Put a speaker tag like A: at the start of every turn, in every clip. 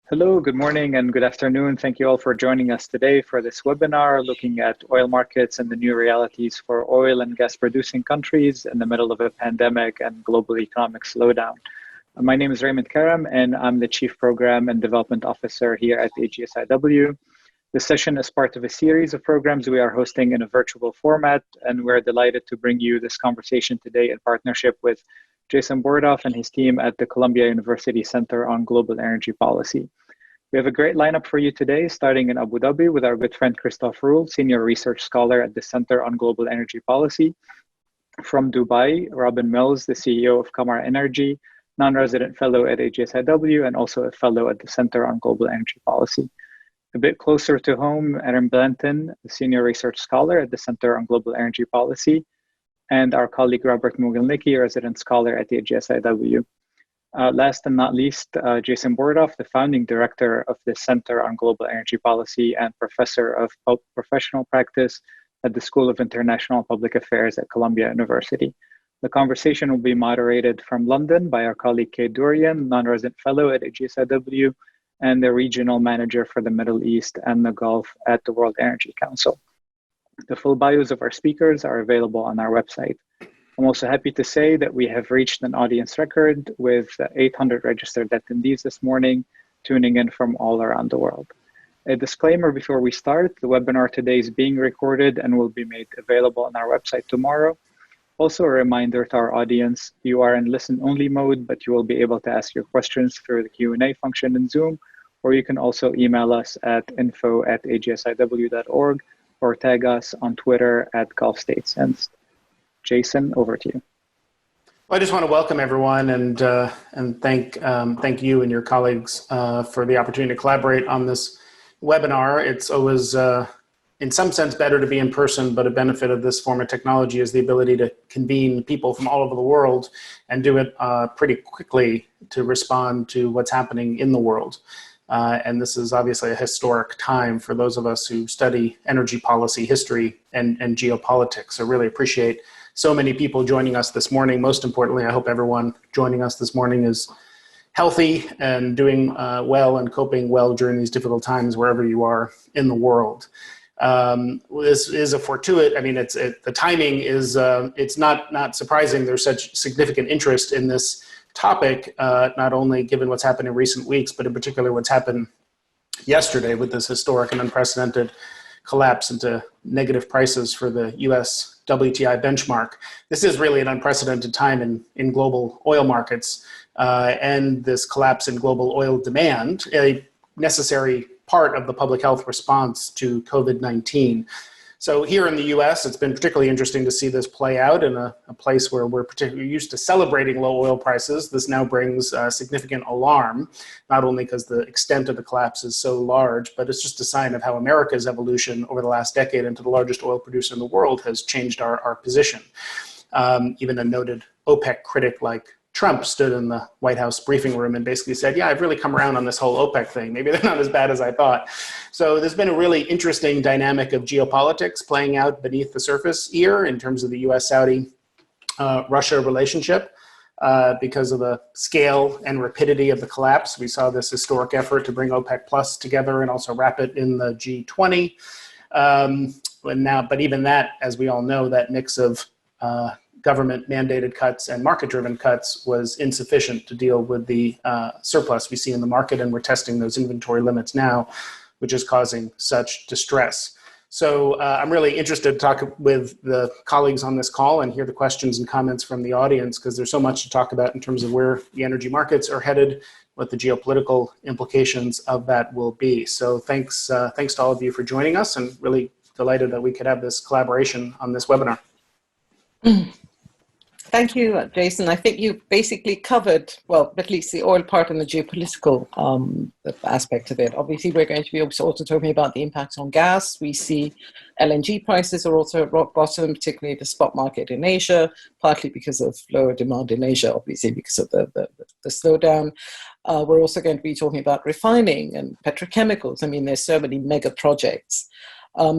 A: Hello, good morning and good afternoon. Thank you all for joining us today for this webinar looking at oil markets and the new realities for oil and gas producing countries in the middle of a pandemic and global economic slowdown. My name is Raymond Karam and I'm the Chief Program and Development Officer here at AGSIW. This session is part of a series of programs we are hosting in a virtual format, and we're delighted to bring you this conversation today in partnership with Jason Bordoff and his team at the Columbia University Center on Global Energy Policy. We have a great lineup for you today, starting in Abu Dhabi with our good friend Christof Rühl, Senior Research Scholar at the Center on Global Energy Policy. From Dubai, Robin Mills, the CEO of Qamar Energy, non-resident fellow at AGSIW, and also a fellow at the Center on Global Energy Policy. A bit closer to home, Erin Blanton, the Senior Research Scholar at the Center on Global Energy Policy, and our colleague Robert Mogielnicki, resident scholar at the AGSIW. Last and not least, Jason Bordoff, the founding director of the Center on Global Energy Policy and professor of professional practice at the School of International Public Affairs at Columbia University. The conversation will be moderated from London by our colleague Kate Dourian, non-resident fellow at AGSIW and the regional manager for the Middle East and the Gulf at the World Energy Council. The full bios of our speakers are available on our website. I'm also happy to say that we have reached an audience record with 800 registered attendees this morning, tuning in from all around the world. A disclaimer before we start, the webinar today is being recorded and will be made available on our website tomorrow. Also a reminder to our audience, you are in listen-only mode, but you will be able to ask your questions through the Q&A function in Zoom, or you can also email us at info@agsiw.org or tag us on Twitter at Gulf State Sensed. Jason, over to you.
B: Well, I just want to welcome everyone and thank you and your colleagues for the opportunity to collaborate on this webinar. It's always, in some sense, better to be in person, but a benefit of this form of technology is the ability to convene people from all over the world and do it pretty quickly to respond to what's happening in the world. And this is obviously a historic time for those of us who study energy policy, history, and geopolitics. So really appreciate so many people joining us this morning. Most importantly, I hope everyone joining us this morning is healthy and doing well and coping well during these difficult times wherever you are in the world. This is a fortuitous, I mean, the timing is, it's not surprising there's such significant interest in this topic, not only given what's happened in recent weeks, but in particular what's happened yesterday with this historic and unprecedented collapse into negative prices for the US WTI benchmark. This is really an unprecedented time in global oil markets, and this collapse in global oil demand, a necessary part of the public health response to COVID-19. So here in the US, it's been particularly interesting to see this play out in a place where we're particularly used to celebrating low oil prices. This now brings significant alarm, not only because the extent of the collapse is so large, but it's just a sign of how America's evolution over the last decade into the largest oil producer in the world has changed our position. Even a noted OPEC critic like Trump stood in the White House briefing room and basically said, yeah, I've really come around on this whole OPEC thing. Maybe they're not as bad as I thought. So there's been a really interesting dynamic of geopolitics playing out beneath the surface here in terms of the US-Saudi Russia relationship because of the scale and rapidity of the collapse. We saw this historic effort to bring OPEC Plus together and also wrap it in the G20. But even that, as we all know, that mix of government mandated cuts and market driven cuts was insufficient to deal with the surplus we see in the market, and we're testing those inventory limits now, which is causing such distress. So I'm really interested to talk with the colleagues on this call and hear the questions and comments from the audience, because there's so much to talk about in terms of where the energy markets are headed, what the geopolitical implications of that will be. So thanks to all of you for joining us, and really delighted that we could have this collaboration on this webinar.
C: Thank you, Jason. I think you basically covered, well, at least the oil part and the geopolitical aspect of it. Obviously, we're going to be also talking about the impact on gas. We see LNG prices are also at rock bottom, particularly the spot market in Asia, partly because of lower demand in Asia, obviously because of the slowdown. We're also going to be talking about refining and petrochemicals. I mean, there's so many mega projects.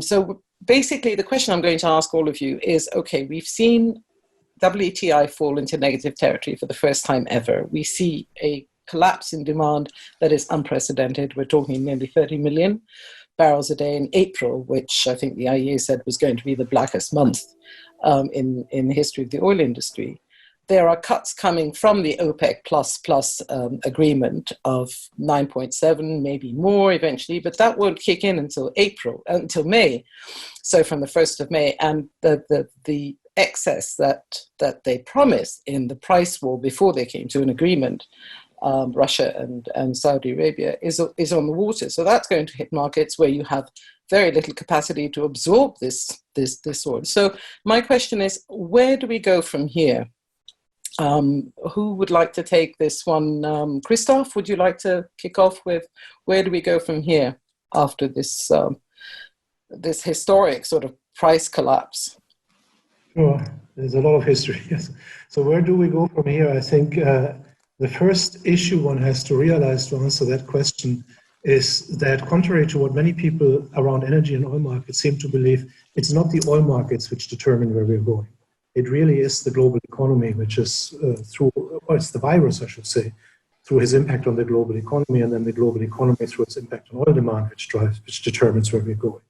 C: So basically, the question I'm going to ask all of you is, okay, we've seen WTI fall into negative territory for the first time ever. We see a collapse in demand that is unprecedented. We're talking nearly 30 million barrels a day in April, which I think the IEA said was going to be the blackest month in the history of the oil industry. There are cuts coming from the OPEC plus agreement of 9.7, maybe more eventually, but that won't kick in until May. So from the 1st of May, and the excess that they promised in the price war before they came to an agreement, Russia and Saudi Arabia, is on the water. So that's going to hit markets where you have very little capacity to absorb this oil. So my question is, where do we go from here? Who would like to take this one? Christof, would you like to kick off with where do we go from here after this this historic sort of price collapse?
D: Sure, there's a lot of history. Yes. So where do we go from here? I think the first issue one has to realize to answer that question is that contrary to what many people around energy and oil markets seem to believe, it's not the oil markets which determine where we're going. It really is the global economy, which is it's the virus, I should say, through his impact on the global economy, and then the global economy through its impact on oil demand, which determines where we're going.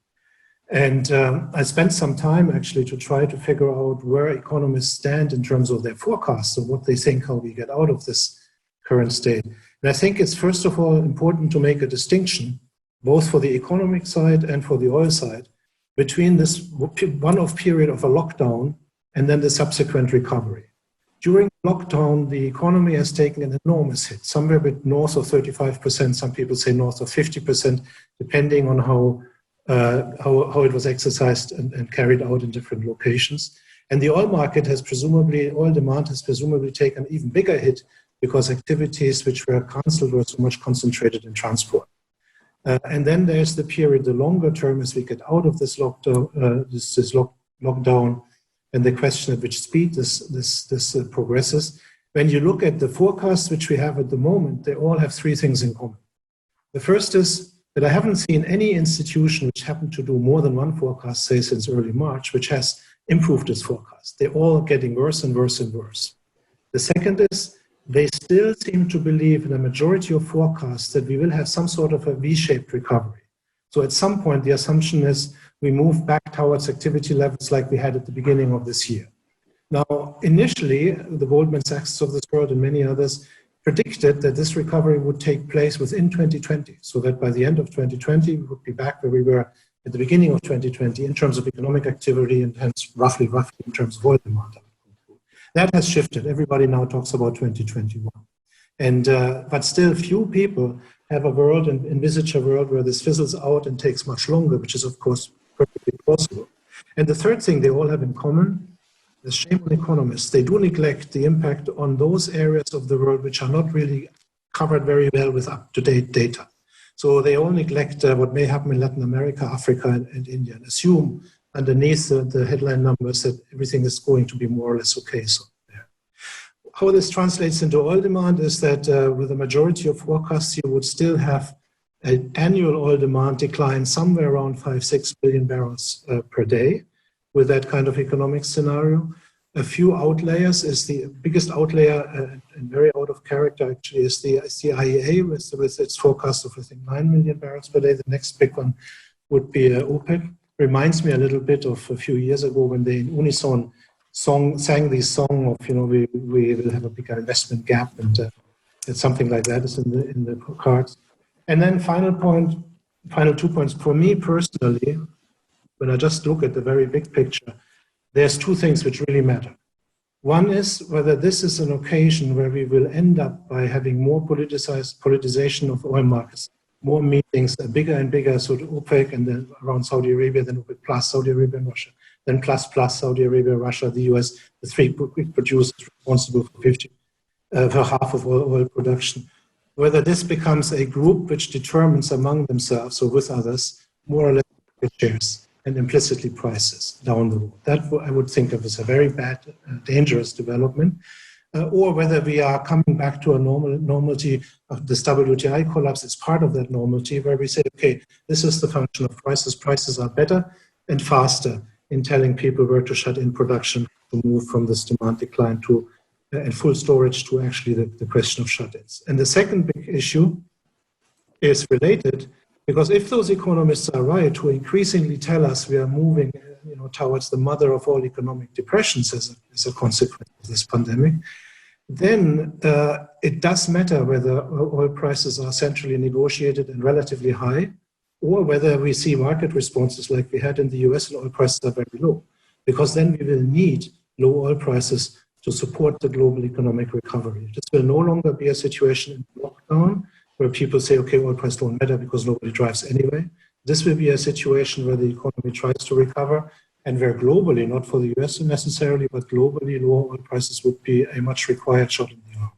D: And I spent some time actually to try to figure out where economists stand in terms of their forecasts of what they think how we get out of this current state. And I think it's first of all important to make a distinction, both for the economic side and for the oil side, between this one-off period of a lockdown and then the subsequent recovery. During lockdown, the economy has taken an enormous hit, somewhere north of 35%, some people say north of 50%, depending on how it was exercised and carried out in different locations. And the oil demand has presumably taken an even bigger hit because activities which were cancelled were so much concentrated in transport. And then there's the period, the longer term, as we get out of this lockdown, and the question at which speed this progresses. When you look at the forecasts which we have at the moment, they all have three things in common. The first is that I haven't seen any institution which happened to do more than one forecast, say since early March, which has improved its forecast. They're all getting worse and worse and worse. The second is they still seem to believe in a majority of forecasts that we will have some sort of a V-shaped recovery. So at some point, the assumption is we move back towards activity levels like we had at the beginning of this year. Now, initially, the Goldman Sachs of this world and many others predicted that this recovery would take place within 2020, so that by the end of 2020, we would be back where we were at the beginning of 2020 in terms of economic activity and hence roughly in terms of oil demand. That has shifted. Everybody now talks about 2021. And but still few people have a world and envisage a world where this fizzles out and takes much longer, which is of course perfectly possible. And the third thing they all have in common, the shame on economists, they do neglect the impact on those areas of the world which are not really covered very well with up-to-date data. So they all neglect what may happen in Latin America, Africa, and India, and assume underneath the headline numbers that everything is going to be more or less okay. So how this translates into oil demand is that with a majority of forecasts, you would still have an annual oil demand decline somewhere around 5-6 billion barrels per day with that kind of economic scenario. A few outliers is the biggest outlier and very out of character actually is the IEA with its forecast of I think 9 million barrels per day. The next big one would be OPEC. Reminds me a little bit of a few years ago when they in unison sang the song of, we will have a bigger investment gap, and something like that is in the cards. And then final 2 points. For me personally, when I just look at the very big picture, there's two things which really matter. One is whether this is an occasion where we will end up by having more politicization of oil markets, more meetings, a bigger and bigger sort of OPEC, and then around Saudi Arabia, then OPEC plus Saudi Arabia and Russia, then plus Saudi Arabia, Russia, the US, the three big producers responsible for half of oil production. Whether this becomes a group which determines among themselves or with others more or less shares and implicitly prices down the road. That I would think of as a very bad, dangerous development. Or whether we are coming back to a normality of this WTI collapse is part of that normality where we say, okay, this is the function of prices. Prices are better and faster in telling people where to shut in production to move from this demand decline to and full storage to actually the question of shut-ins. And the second big issue is related, because if those economists are right, who increasingly tell us we are moving towards the mother of all economic depressions as a consequence of this pandemic, then it does matter whether oil prices are centrally negotiated and relatively high, or whether we see market responses like we had in the US and oil prices are very low. Because then we will need low oil prices to support the global economic recovery. This will no longer be a situation in lockdown where people say, okay, oil prices don't matter because nobody drives anyway. This will be a situation where the economy tries to recover, and where globally, not for the US necessarily, but globally, lower oil prices would be a much required shot in the arm.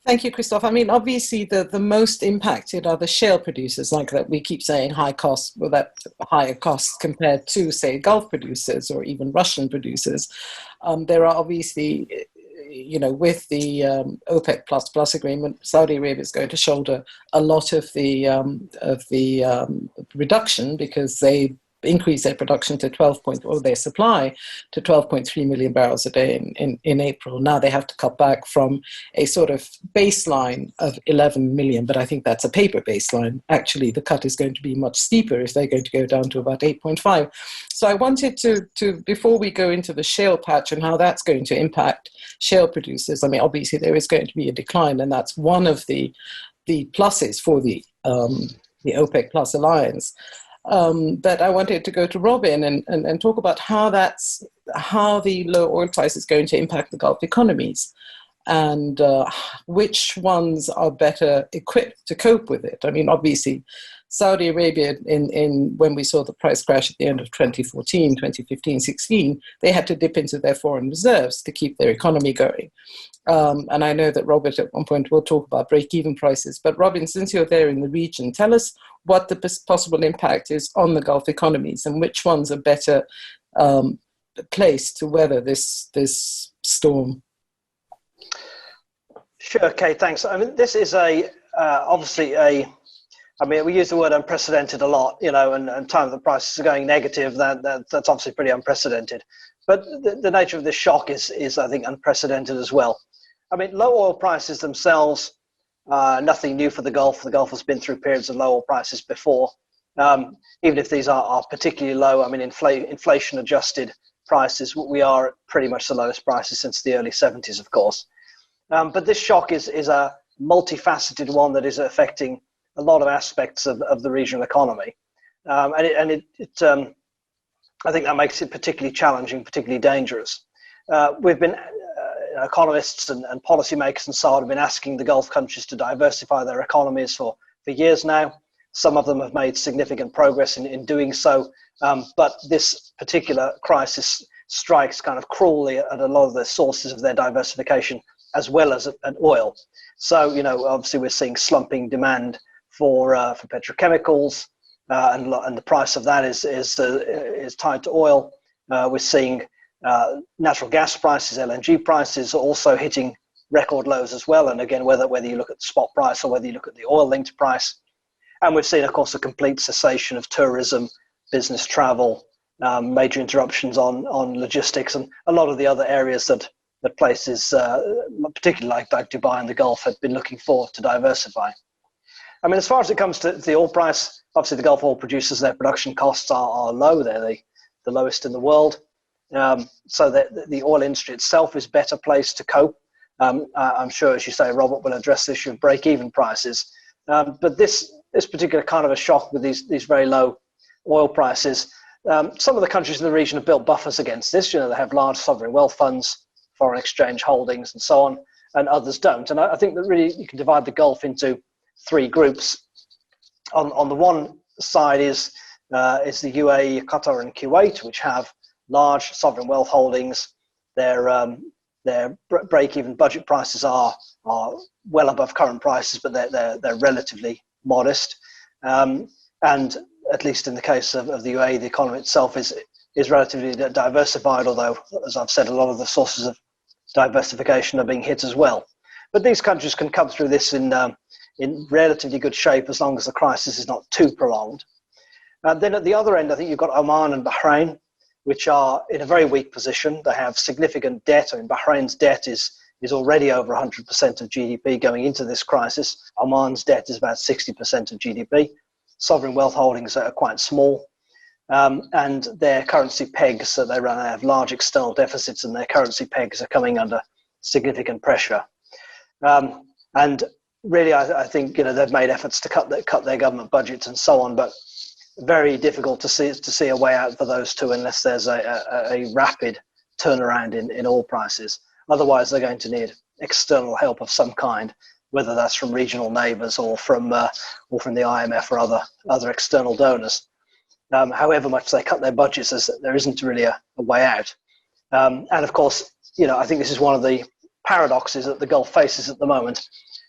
C: Thank you, Christof. I mean, obviously, the most impacted are the shale producers, like that we keep saying high cost, well, that higher costs compared to, say, Gulf producers or even Russian producers. There are obviously, with the OPEC plus agreement, Saudi Arabia is going to shoulder a lot of the reduction, because they increase their production to their supply to 12.3 million barrels a day in April. Now they have to cut back from a sort of baseline of 11 million, but I think that's a paper baseline. Actually, the cut is going to be much steeper if they're going to go down to about 8.5. So I wanted to before we go into the shale patch and how that's going to impact shale producers, I mean, obviously there is going to be a decline, and that's one of the pluses for the OPEC Plus alliance. But I wanted to go to Robin and talk about how the low oil price is going to impact the Gulf economies, and which ones are better equipped to cope with it. I mean, obviously, Saudi Arabia, when we saw the price crash at the end of 2014, 2015, 16, they had to dip into their foreign reserves to keep their economy going. And I know that Robert at one point will talk about break-even prices. But Robin, since you're there in the region, tell us what the possible impact is on the Gulf economies and which ones are better placed to weather this storm.
E: Sure, Kate, thanks. I mean, this is we use the word unprecedented a lot, and time the prices are going negative, that's obviously pretty unprecedented. But the nature of this shock is, I think, unprecedented as well. I mean, low oil prices themselves, nothing new for the Gulf. The Gulf has been through periods of low oil prices before. Even if these are particularly low, I mean, inflation-adjusted prices, we are at pretty much the lowest prices since the early 70s, of course. But this shock is a multifaceted one that is affecting a lot of aspects of the regional economy. I think that makes it particularly challenging, particularly dangerous. We've been, economists and policymakers and so on have been asking the Gulf countries to diversify their economies for years now. Some of them have made significant progress in doing so, but this particular crisis strikes kind of cruelly at a lot of the sources of their diversification, as well as at oil. So, obviously we're seeing slumping demand for petrochemicals, and the price of that is tied to oil. We're seeing natural gas prices, LNG prices, also hitting record lows as well. And again, whether you look at the spot price or whether you look at the oil-linked price. And we've seen, of course, a complete cessation of tourism, business travel, major interruptions on logistics, and a lot of the other areas that places, particularly like Dubai and the Gulf, had been looking for to diversify. I mean, as far as it comes to the oil price, obviously the Gulf oil producers, their production costs are low. They're the lowest in the world. So the oil industry itself is better placed to cope. I'm sure, as you say, Robert will address the issue of break-even prices. But this particular kind of a shock with these very low oil prices, some of the countries in the region have built buffers against this. They have large sovereign wealth funds, foreign exchange holdings, and so on, and others don't. And I think that really you can divide the Gulf into three groups. On the one side is the UAE, Qatar, and Kuwait, which have large sovereign wealth holdings. Their break-even budget prices are well above current prices, but they're relatively modest. And at least in the case of the UAE, the economy itself is relatively diversified, although, as I've said, a lot of the sources of diversification are being hit as well. But these countries can come through this in relatively good shape as long as the crisis is not too prolonged. Then at the other end, I think you've got Oman and Bahrain, which are in a very weak position. They have significant debt. I mean, Bahrain's debt is already over 100% of GDP going into this crisis. Oman's debt is about 60% of GDP. Sovereign wealth holdings are quite small. And their currency pegs that they run, they have large external deficits, and their currency pegs are coming under significant pressure. And really, I think they've made efforts to cut their government budgets and so on, but very difficult to see a way out for those two unless there's a rapid turnaround in oil prices. Otherwise, they're going to need external help of some kind, whether that's from regional neighbours or from the IMF or other external donors. However much they cut their budgets, there isn't really a way out. And of course, I think this is one of the paradoxes that the Gulf faces at the moment.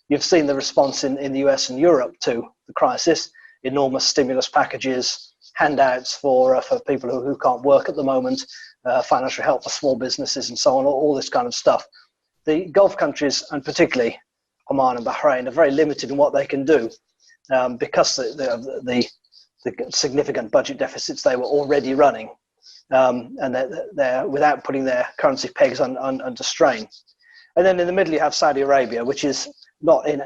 E: You've seen the response in the US and Europe to the crisis: enormous stimulus packages, handouts for people who can't work at the moment, financial help for small businesses and so on, all this kind of stuff. The Gulf countries, and particularly Oman and Bahrain, are very limited in what they can do because the significant budget deficits they were already running, and they're without putting their currency pegs under strain. And then in the middle you have Saudi Arabia, which is not in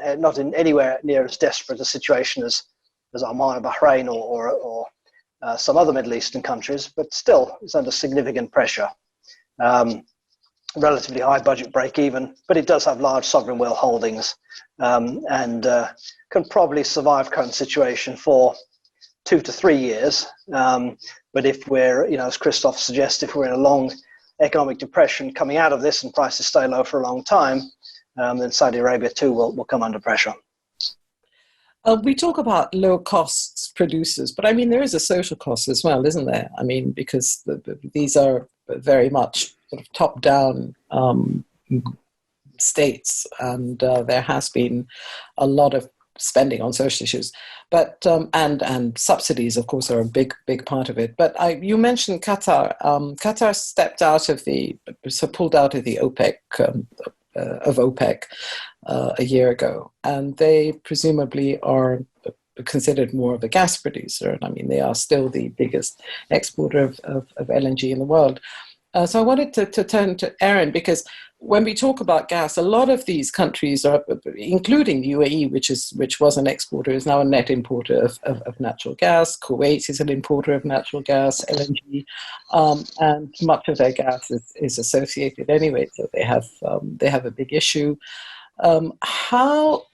E: anywhere near as desperate a situation as Oman and Bahrain or some other Middle Eastern countries, but still is under significant pressure. Relatively high budget break even, but it does have large sovereign wealth holdings, and can probably survive current situation for 2 to 3 years. But if we're, as Christof suggests, if we're in a long economic depression coming out of this and prices stay low for a long time, then Saudi Arabia too will come under pressure.
C: We talk about low costs producers, but I mean, there is a social cost as well, isn't there? I mean, because these are very much sort of top-down states, and there has been a lot of spending on social issues, but and subsidies, of course, are a big part of it. But you mentioned Qatar. Qatar pulled out of the OPEC a year ago, and they presumably are considered more of a gas producer. And I mean, they are still the biggest exporter of LNG in the world. So I wanted to turn to Erin, because when we talk about gas, a lot of these countries are, including the UAE, which was an exporter, is now a net importer of natural gas. Kuwait is an importer of natural gas, LNG, and much of their gas is associated anyway, so they have a big issue. How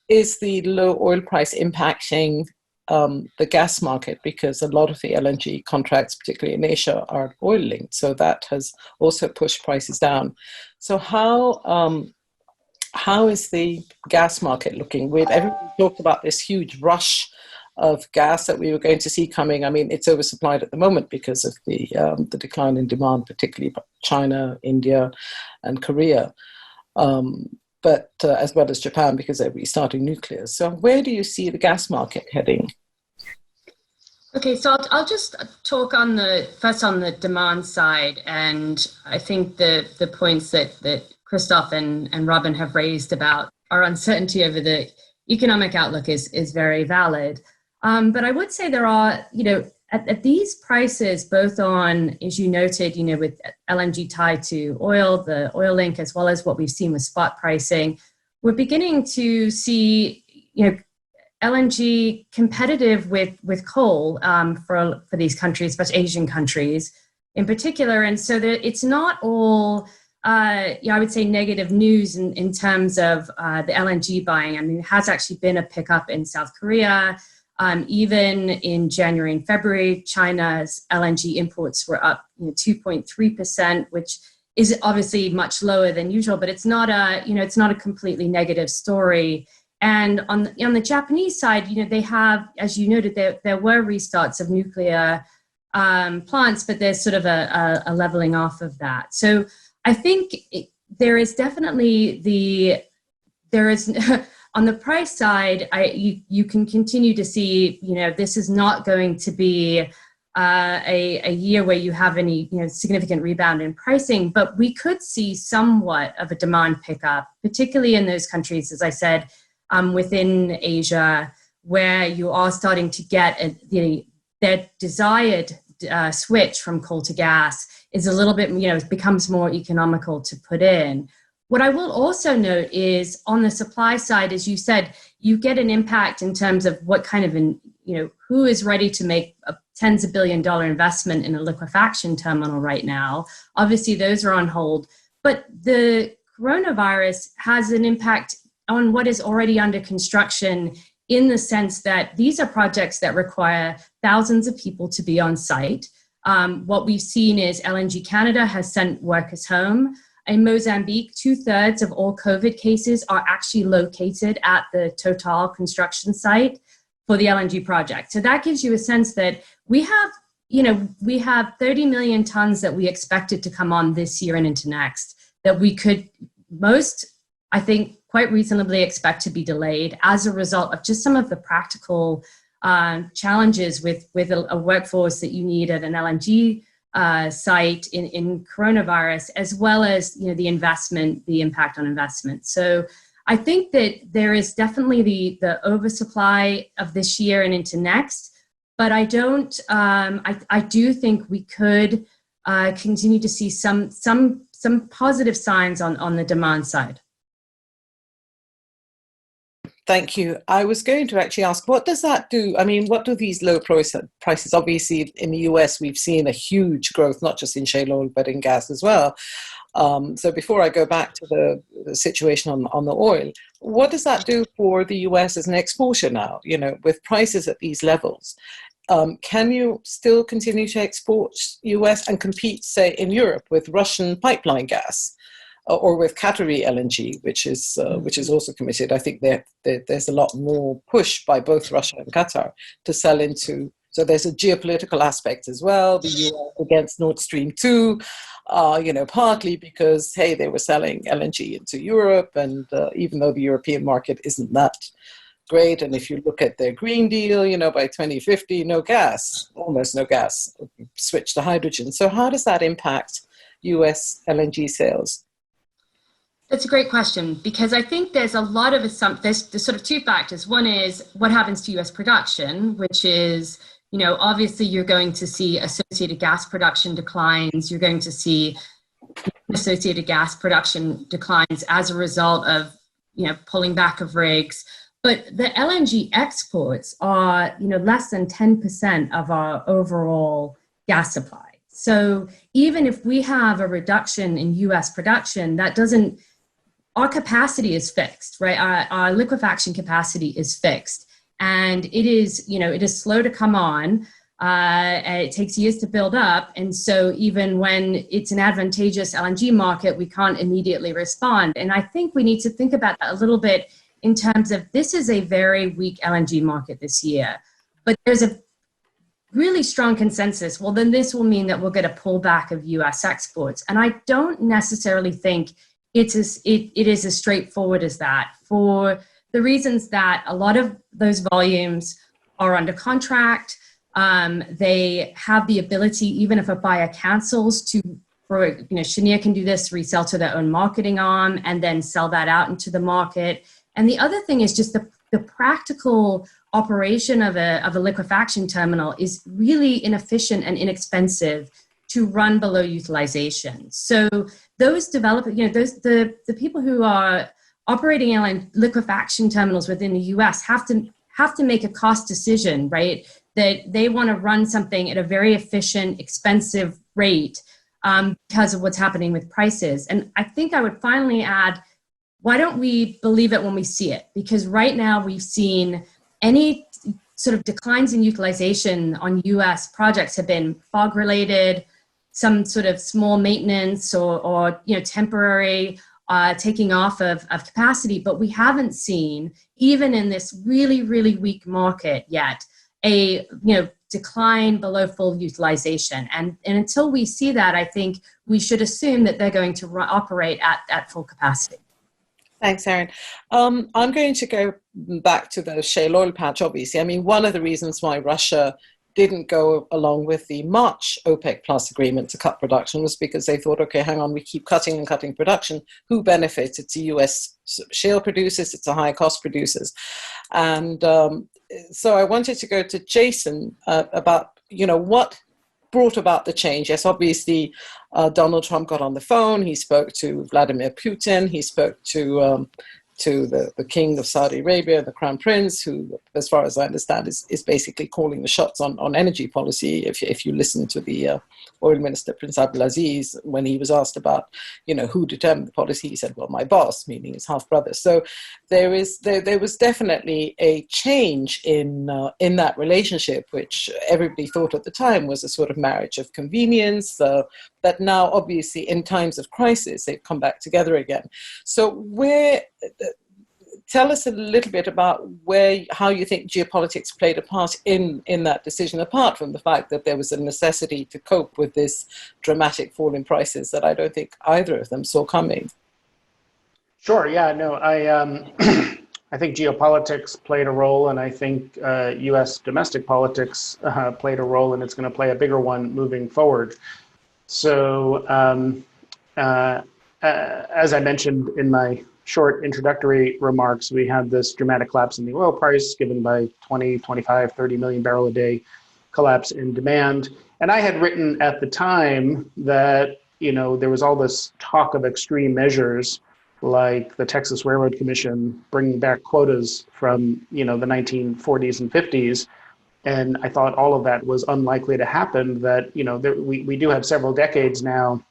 C: is the low oil price impacting the gas market? Because a lot of the LNG contracts, particularly in Asia, are oil linked, so that has also pushed prices down. So how is the gas market looking? Everyone talked about this huge rush of gas that we were going to see coming. I mean, it's oversupplied at the moment because of the decline in demand, particularly by China, India, and Korea. But as well as Japan, because they're restarting nuclear. So where do you see the gas market heading?
F: Okay, so I'll just talk first on the demand side, and I think the points that Christof and Robin have raised about our uncertainty over the economic outlook is very valid. But I would say there are, at these prices, both on, as you noted, with LNG tied to oil, the oil link, as well as what we've seen with spot pricing, we're beginning to see, LNG competitive with coal for these countries, especially Asian countries in particular. And so it's not all, I would say, negative news in terms of the LNG buying. I mean, it has actually been a pickup in South Korea. Even in January and February, China's LNG imports were up 2.3%, which is obviously much lower than usual, but it's not a completely negative story. And on the Japanese side, they have, as you noted, there were restarts of nuclear plants, but there's sort of a leveling off of that. So I think there is definitely on the price side, you can continue to see, this is not going to be a year where you have any significant rebound in pricing, but we could see somewhat of a demand pickup, particularly in those countries, as I said, within Asia, where you are starting to get their desired switch from coal to gas is a little bit, it becomes more economical to put in. What I will also note is on the supply side, as you said, you get an impact in terms of what kind of, who is ready to make a tens of $billion investment in a liquefaction terminal right now. Obviously, those are on hold. But the coronavirus has an impact on what is already under construction in the sense that these are projects that require thousands of people to be on site. What we've seen is LNG Canada has sent workers home. In Mozambique, 2/3 of all COVID cases are actually located at the Total construction site for the LNG project. So that gives you a sense that we have 30 million tons that we expected to come on this year and into next, that we could I think, quite reasonably expect to be delayed as a result of just some of the practical challenges with a workforce that you need at an LNG site in coronavirus, as well as the impact on investment. So I think that there is definitely the oversupply of this year and into next, but I don't. I do think we could continue to see some positive signs on the demand side.
C: Thank you. I was going to actually ask, what does that do? I mean, what do these low prices, obviously in the US, we've seen a huge growth, not just in shale oil, but in gas as well. So before I go back to the situation on the oil, what does that do for the US as an exporter now, with prices at these levels? Can you still continue to export US and compete, say, in Europe with Russian pipeline gas? Or with Qatari LNG, which is also committed. I think there's a lot more push by both Russia and Qatar to sell into. So there's a geopolitical aspect as well. The US against Nord Stream 2, partly because, hey, they were selling LNG into Europe, and even though the European market isn't that great, and if you look at their Green Deal, by 2050, no gas, almost no gas, switch to hydrogen. So how does that impact US LNG sales?
F: That's a great question, because I think there's a lot of there's sort of two factors. One is what happens to US production, which is, obviously you're going to see associated gas production declines. You're going to see associated gas production declines as a result of, pulling back of rigs. But the LNG exports are, less than 10% of our overall gas supply. So even if we have a reduction in US production, our capacity is fixed, right? Our liquefaction capacity is fixed, and it is slow to come on. It takes years to build up, and so even when it's an advantageous LNG market, we can't immediately respond. And I think we need to think about that a little bit in terms of this is a very weak LNG market this year, but there's a really strong consensus. Well, then this will mean that we'll get a pullback of US exports, and I don't necessarily think it is as straightforward as that, for the reasons that a lot of those volumes are under contract. They have the ability, even if a buyer cancels, Cheniere can do this, resell to their own marketing arm, and then sell that out into the market. And the other thing is just the practical operation of a liquefaction terminal is really inefficient and inexpensive to run below utilization. So those developers, the people who are operating liquefaction terminals within the US have to make a cost decision, right? That they want to run something at a very efficient, expensive rate because of what's happening with prices. And I think I would finally add, why don't we believe it when we see it? Because right now we've seen any sort of declines in utilization on US projects have been fog related, some sort of small maintenance or temporary taking off of capacity, but we haven't seen, even in this really, really weak market yet, a decline below full utilization. And until we see that, I think we should assume that they're going to operate at full capacity.
C: Thanks, Erin. I'm going to go back to the shale oil patch, obviously. I mean, one of the reasons why Russia didn't go along with the March OPEC Plus agreement to cut production was because they thought, okay, hang on, we keep cutting and cutting production. Who benefits? It's the US shale producers, it's the high cost producers. And so I wanted to go to Jason about, what brought about the change? Yes, obviously, Donald Trump got on the phone. He spoke to Vladimir Putin. He spoke to the King of Saudi Arabia, the Crown Prince, who, as far as I understand, is basically calling the shots on energy policy. If you listen to the oil minister, Prince Abdulaziz, when he was asked about, who determined the policy, he said, well, my boss, meaning his half-brother. So there was definitely a change in that relationship, which everybody thought at the time was a sort of marriage of convenience, but now, obviously, in times of crisis, they've come back together again. So tell us a little bit about how you think geopolitics played a part in that decision, apart from the fact that there was a necessity to cope with this dramatic fall in prices that I don't think either of them saw coming.
B: Sure. Yeah. No. I think geopolitics played a role, and I think U.S. domestic politics played a role, and it's going to play a bigger one moving forward. So, as I mentioned in my short introductory remarks, we had this dramatic collapse in the oil price given by 20, 25, 30 million barrel a day collapse in demand. And I had written at the time that, there was all this talk of extreme measures like the Texas Railroad Commission bringing back quotas from, the 1940s and 50s. And I thought all of that was unlikely to happen, that, we do have several decades now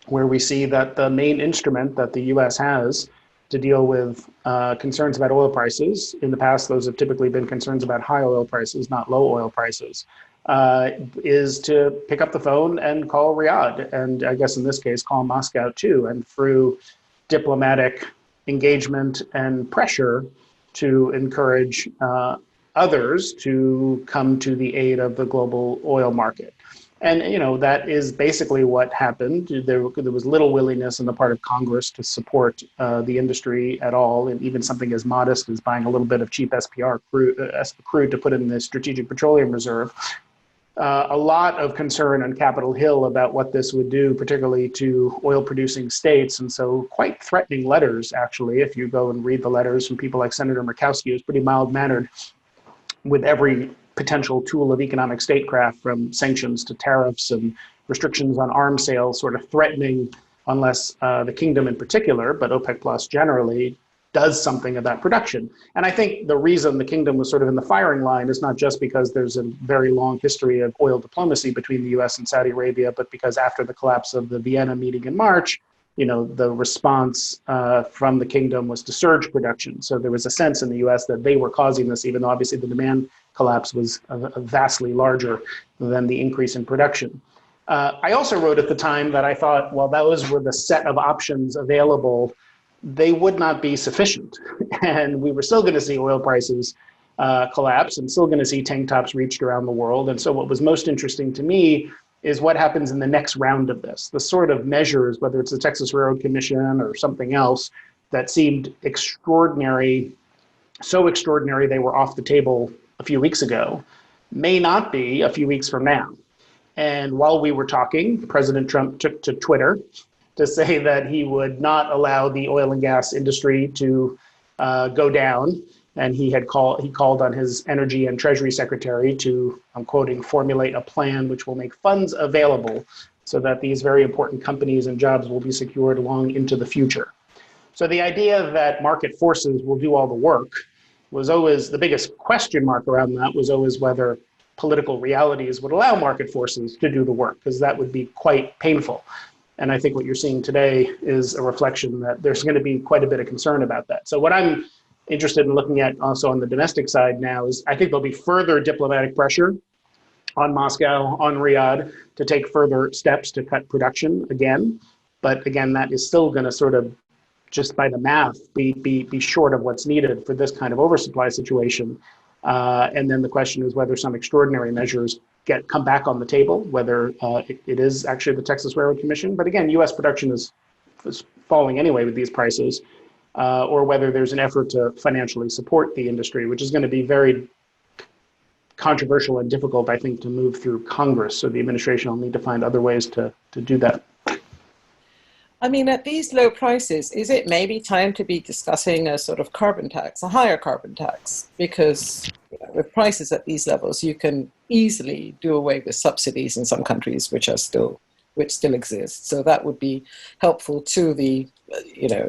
B: where we see that the main instrument that the U.S. has to deal with concerns about oil prices, in the past those have typically been concerns about high oil prices, not low oil prices, is to pick up the phone and call Riyadh, and I guess in this case call Moscow too, and through diplomatic engagement and pressure to encourage others to come to the aid of the global oil market. And, that is basically what happened. There was little willingness on the part of Congress to support the industry at all, and even something as modest as buying a little bit of cheap SPR crude to put in the Strategic Petroleum Reserve. A lot of concern on Capitol Hill about what this would do, particularly to oil-producing states, and so quite threatening letters, actually. If you go and read the letters from people like Senator Murkowski, who's pretty mild-mannered, with every potential tool of economic statecraft, from sanctions to tariffs and restrictions on arms sales, sort of threatening, unless the kingdom in particular, but OPEC Plus generally, does something about production. And I think the reason the kingdom was sort of in the firing line is not just because there's a very long history of oil diplomacy between the US and Saudi Arabia, but because after the collapse of the Vienna meeting in March, the response from the kingdom was to surge production. So there was a sense in the US that they were causing this, even though obviously the demand collapse was vastly larger than the increase in production. I also wrote at the time that I thought, well, those were the set of options available. They would not be sufficient. And we were still going to see oil prices collapse and still going to see tank tops reached around the world. And so what was most interesting to me is what happens in the next round of this, the sort of measures, whether it's the Texas Railroad Commission or something else, that seemed extraordinary, so extraordinary they were off the table a few weeks ago, may not be a few weeks from now. And while we were talking, President Trump took to Twitter to say that he would not allow the oil and gas industry to go down. And he called on his Energy and Treasury Secretary to, I'm quoting, formulate a plan which will make funds available so that these very important companies and jobs will be secured long into the future. So the idea that market forces will do all the work was always, the biggest question mark around that was always whether political realities would allow market forces to do the work, because that would be quite painful. And I think what you're seeing today is a reflection that there's going to be quite a bit of concern about that. So what I'm interested in looking at also on the domestic side now is I think there'll be further diplomatic pressure on Moscow, on Riyadh, to take further steps to cut production again. But again, that is still going to sort of, just by the math, be short of what's needed for this kind of oversupply situation. And then the question is whether some extraordinary measures come back on the table, whether it is actually the Texas Railroad Commission. But again, U.S. production is falling anyway with these prices, or whether there's an effort to financially support the industry, which is going to be very controversial and difficult, I think, to move through Congress. So the administration will need to find other ways to do that.
C: I mean, at these low prices, is it maybe time to be discussing a sort of carbon tax, a higher carbon tax? Because with prices at these levels, you can easily do away with subsidies in some countries which still exist. So that would be helpful to the,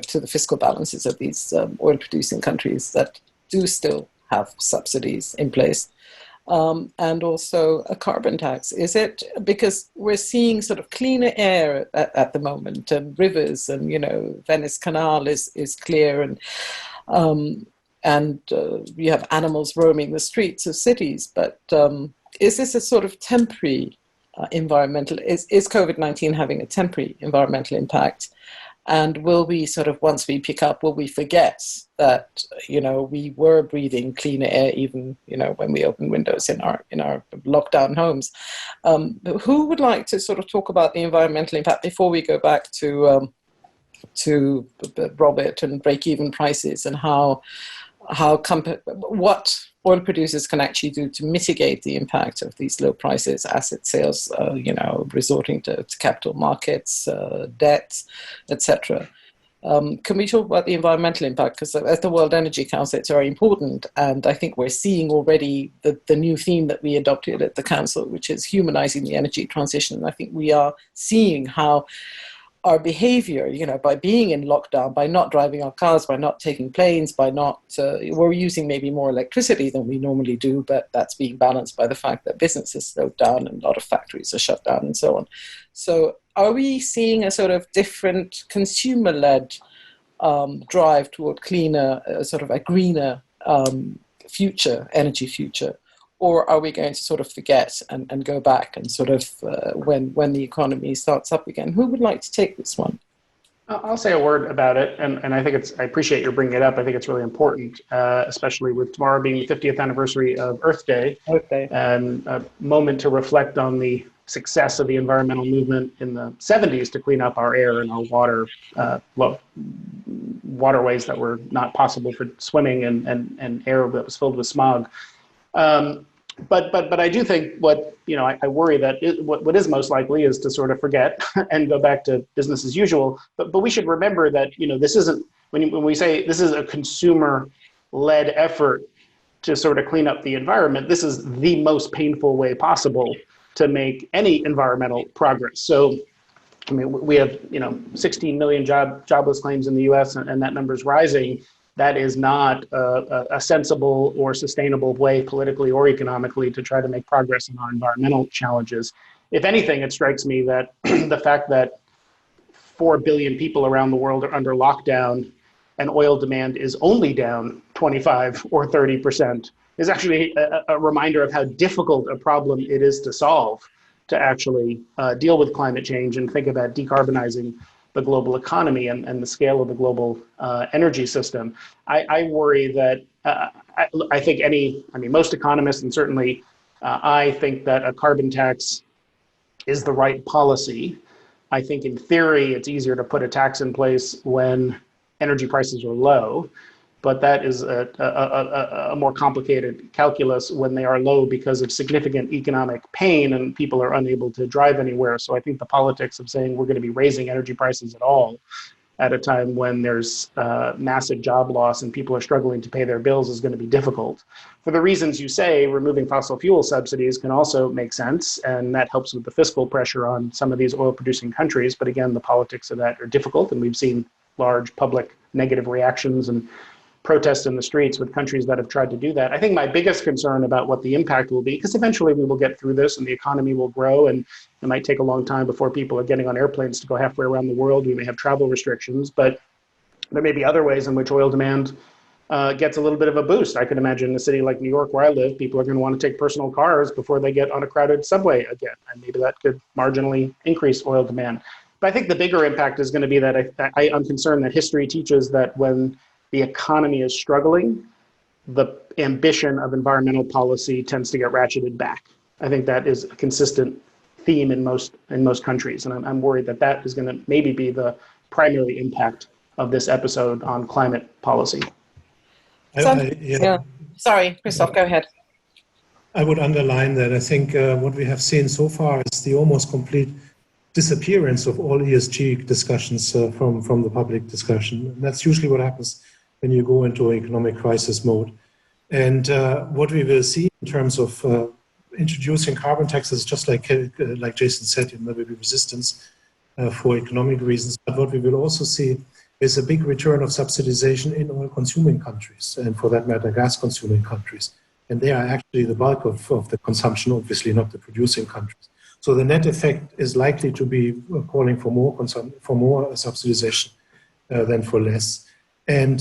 C: to the fiscal balances of these oil-producing countries that do still have subsidies in place. And also a carbon tax. Is it because we're seeing sort of cleaner air at the moment, and rivers, and Venice Canal is clear, and you have animals roaming the streets of cities. But is this a sort of temporary environmental? Is COVID-19 having a temporary environmental impact? And will we sort of, once we pick up, will we forget that, we were breathing cleaner air even, when we open windows in our lockdown homes? Who would like to sort of talk about the environmental impact before we go back to Robert and break-even prices, and what oil producers can actually do to mitigate the impact of these low prices, asset sales, resorting to capital markets, debt, etc. Can we talk about the environmental impact? Because as the World Energy Council, it's very important. And I think we're seeing already the new theme that we adopted at the Council, which is humanizing the energy transition. And I think we are seeing how our behavior, by being in lockdown, by not driving our cars, by not taking planes, by not, we're using maybe more electricity than we normally do, but that's being balanced by the fact that business is slowed down and a lot of factories are shut down and so on. So are we seeing a sort of different consumer-led drive toward cleaner, sort of a greener future, energy future? Or are we going to sort of forget and go back and sort of when the economy starts up again? Who would like to take this one?
B: I'll say a word about it, and I think I appreciate your bringing it up. I think it's really important, especially with tomorrow being the 50th anniversary of Earth Day, and a moment to reflect on the success of the environmental movement in the 70s to clean up our air and our water, waterways that were not possible for swimming, and air that was filled with smog. But I do think I worry that what is most likely is to sort of forget and go back to business as usual. But we should remember that this isn't, when we say this is a consumer-led effort to sort of clean up the environment, this is the most painful way possible to make any environmental progress. So, we have 16 million jobless claims in the U.S. and that number is rising. That is not a sensible or sustainable way politically or economically to try to make progress in our environmental challenges. If anything, it strikes me that the fact that 4 billion people around the world are under lockdown and oil demand is only down 25 or 30% is actually a reminder of how difficult a problem it is to solve, to actually deal with climate change and think about decarbonizing the global economy and the scale of the global energy system. I worry that I think most economists, and certainly I think that a carbon tax is the right policy. I think in theory, it's easier to put a tax in place when energy prices are low, but that is a more complicated calculus when they are low because of significant economic pain and people are unable to drive anywhere. So I think the politics of saying we're going to be raising energy prices at all at a time when there's massive job loss and people are struggling to pay their bills is going to be difficult. For the reasons you say, removing fossil fuel subsidies can also make sense, and that helps with the fiscal pressure on some of these oil-producing countries. But again, the politics of that are difficult, and we've seen large public negative reactions and protests in the streets with countries that have tried to do that. I think my biggest concern about what the impact will be, because eventually we will get through this and the economy will grow, and it might take a long time before people are getting on airplanes to go halfway around the world. We may have travel restrictions, but there may be other ways in which oil demand gets a little bit of a boost. I could imagine in a city like New York, where I live, people are going to want to take personal cars before they get on a crowded subway again, and maybe that could marginally increase oil demand. But I think the bigger impact is going to be that I'm concerned that history teaches that when the economy is struggling, the ambition of environmental policy tends to get ratcheted back. I think that is a consistent theme in most countries, and I'm worried that is going to maybe be the primary impact of this episode on climate policy.
C: Sorry, Christof, go ahead.
D: I would underline that I think what we have seen so far is the almost complete disappearance of all ESG discussions from the public discussion. And that's usually what happens when you go into economic crisis mode. And what we will see in terms of introducing carbon taxes, just like Jason said, there will be resistance for economic reasons. But what we will also see is a big return of subsidization in oil-consuming countries, and for that matter, gas-consuming countries. And they are actually the bulk of the consumption, obviously not the producing countries. So the net effect is likely to be calling for more subsidization than for less. And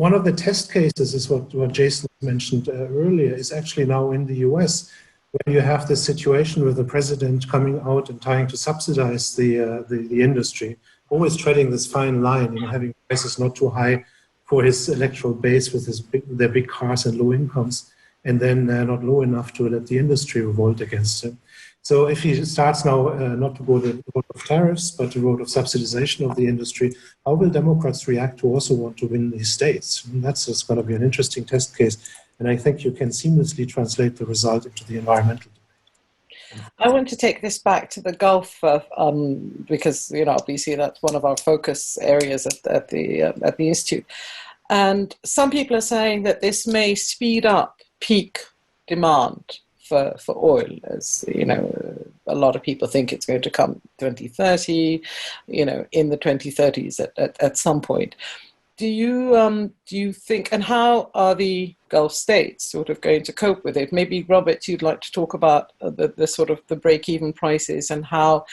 D: one of the test cases is what Jason mentioned earlier, is actually now in the US, where you have this situation with the president coming out and trying to subsidize the industry, always treading this fine line, having prices not too high for his electoral base with their big cars and low incomes, and then not low enough to let the industry revolt against him. So if he starts now not to go the road of tariffs, but the road of subsidization of the industry, how will Democrats react to also want to win these states? And that's just going to be an interesting test case. And I think you can seamlessly translate the result into the environmental debate.
C: I want to take this back to the Gulf because, obviously that's one of our focus areas at the Institute. And some people are saying that this may speed up peak demand for oil, as a lot of people think it's going to come 2030, in the 2030s at some point. Do you think, and how are the Gulf states sort of going to cope with it? Maybe Robert, you'd like to talk about the sort of the break-even prices and how,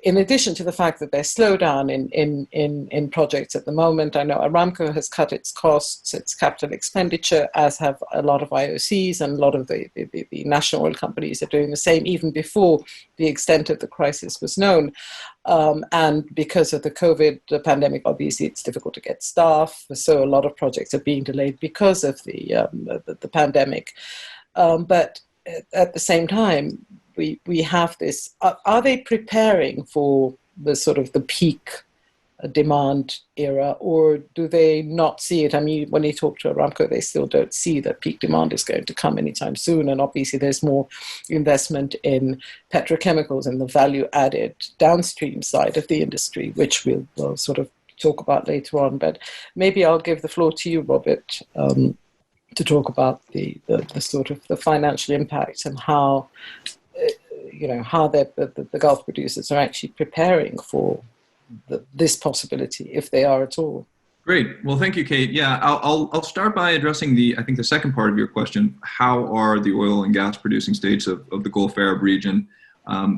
C: in addition to the fact that there's slowdown in projects at the moment. I know Aramco has cut its costs, its capital expenditure, as have a lot of IOCs, and a lot of the national oil companies are doing the same, even before the extent of the crisis was known. And because of the COVID pandemic, obviously it's difficult to get staff, so a lot of projects are being delayed because of the pandemic. But at the same time, we have this. Are they preparing for the sort of the peak demand era, or do they not see it? I mean, when you talk to Aramco, they still don't see that peak demand is going to come anytime soon. And obviously there's more investment in petrochemicals and the value added downstream side of the industry, which we'll sort of talk about later on. But maybe I'll give the floor to you, Robert, to talk about the sort of the financial impact and how how the Gulf producers are actually preparing for this possibility, if they are at all.
G: Great. Well, thank you, Kate. Yeah, I'll start by addressing the second part of your question. How are the oil and gas producing states of the Gulf Arab region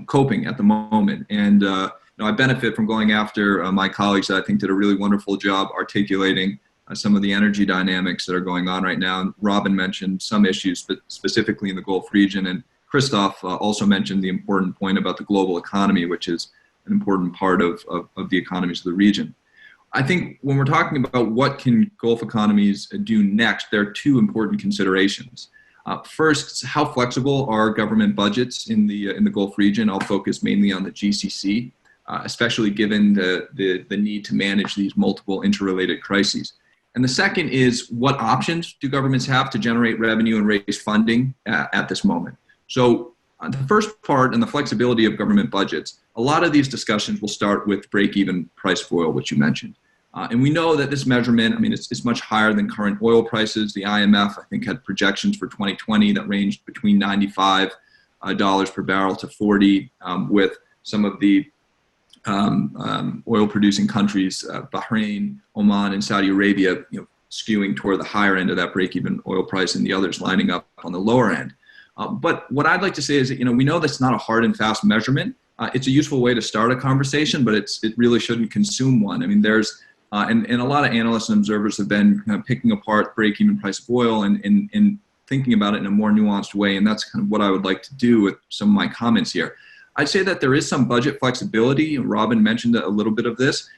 G: coping at the moment? And I benefit from going after my colleagues that I think did a really wonderful job articulating some of the energy dynamics that are going on right now. And Robin mentioned some issues, but specifically in the Gulf region. And Christof also mentioned the important point about the global economy, which is an important part of the economies of the region. I think when we're talking about what can Gulf economies do next, there are two important considerations. First, how flexible are government budgets in the Gulf region? I'll focus mainly on the GCC, especially given the need to manage these multiple interrelated crises. And the second is, what options do governments have to generate revenue and raise funding at this moment? So the first part, and the flexibility of government budgets, a lot of these discussions will start with break-even price of oil, which you mentioned. And we know that this measurement, it's much higher than current oil prices. The IMF, I think, had projections for 2020 that ranged between $95 per barrel to $40, with some of the oil-producing countries, Bahrain, Oman, and Saudi Arabia, skewing toward the higher end of that break-even oil price, and the others lining up on the lower end. But what I'd like to say is that, we know that's not a hard and fast measurement. It's a useful way to start a conversation, but it really shouldn't consume one. There's, and a lot of analysts and observers have been kind of picking apart break-even price of oil and thinking about it in a more nuanced way. And that's kind of what I would like to do with some of my comments here. I'd say that there is some budget flexibility. Robin mentioned a little bit of this,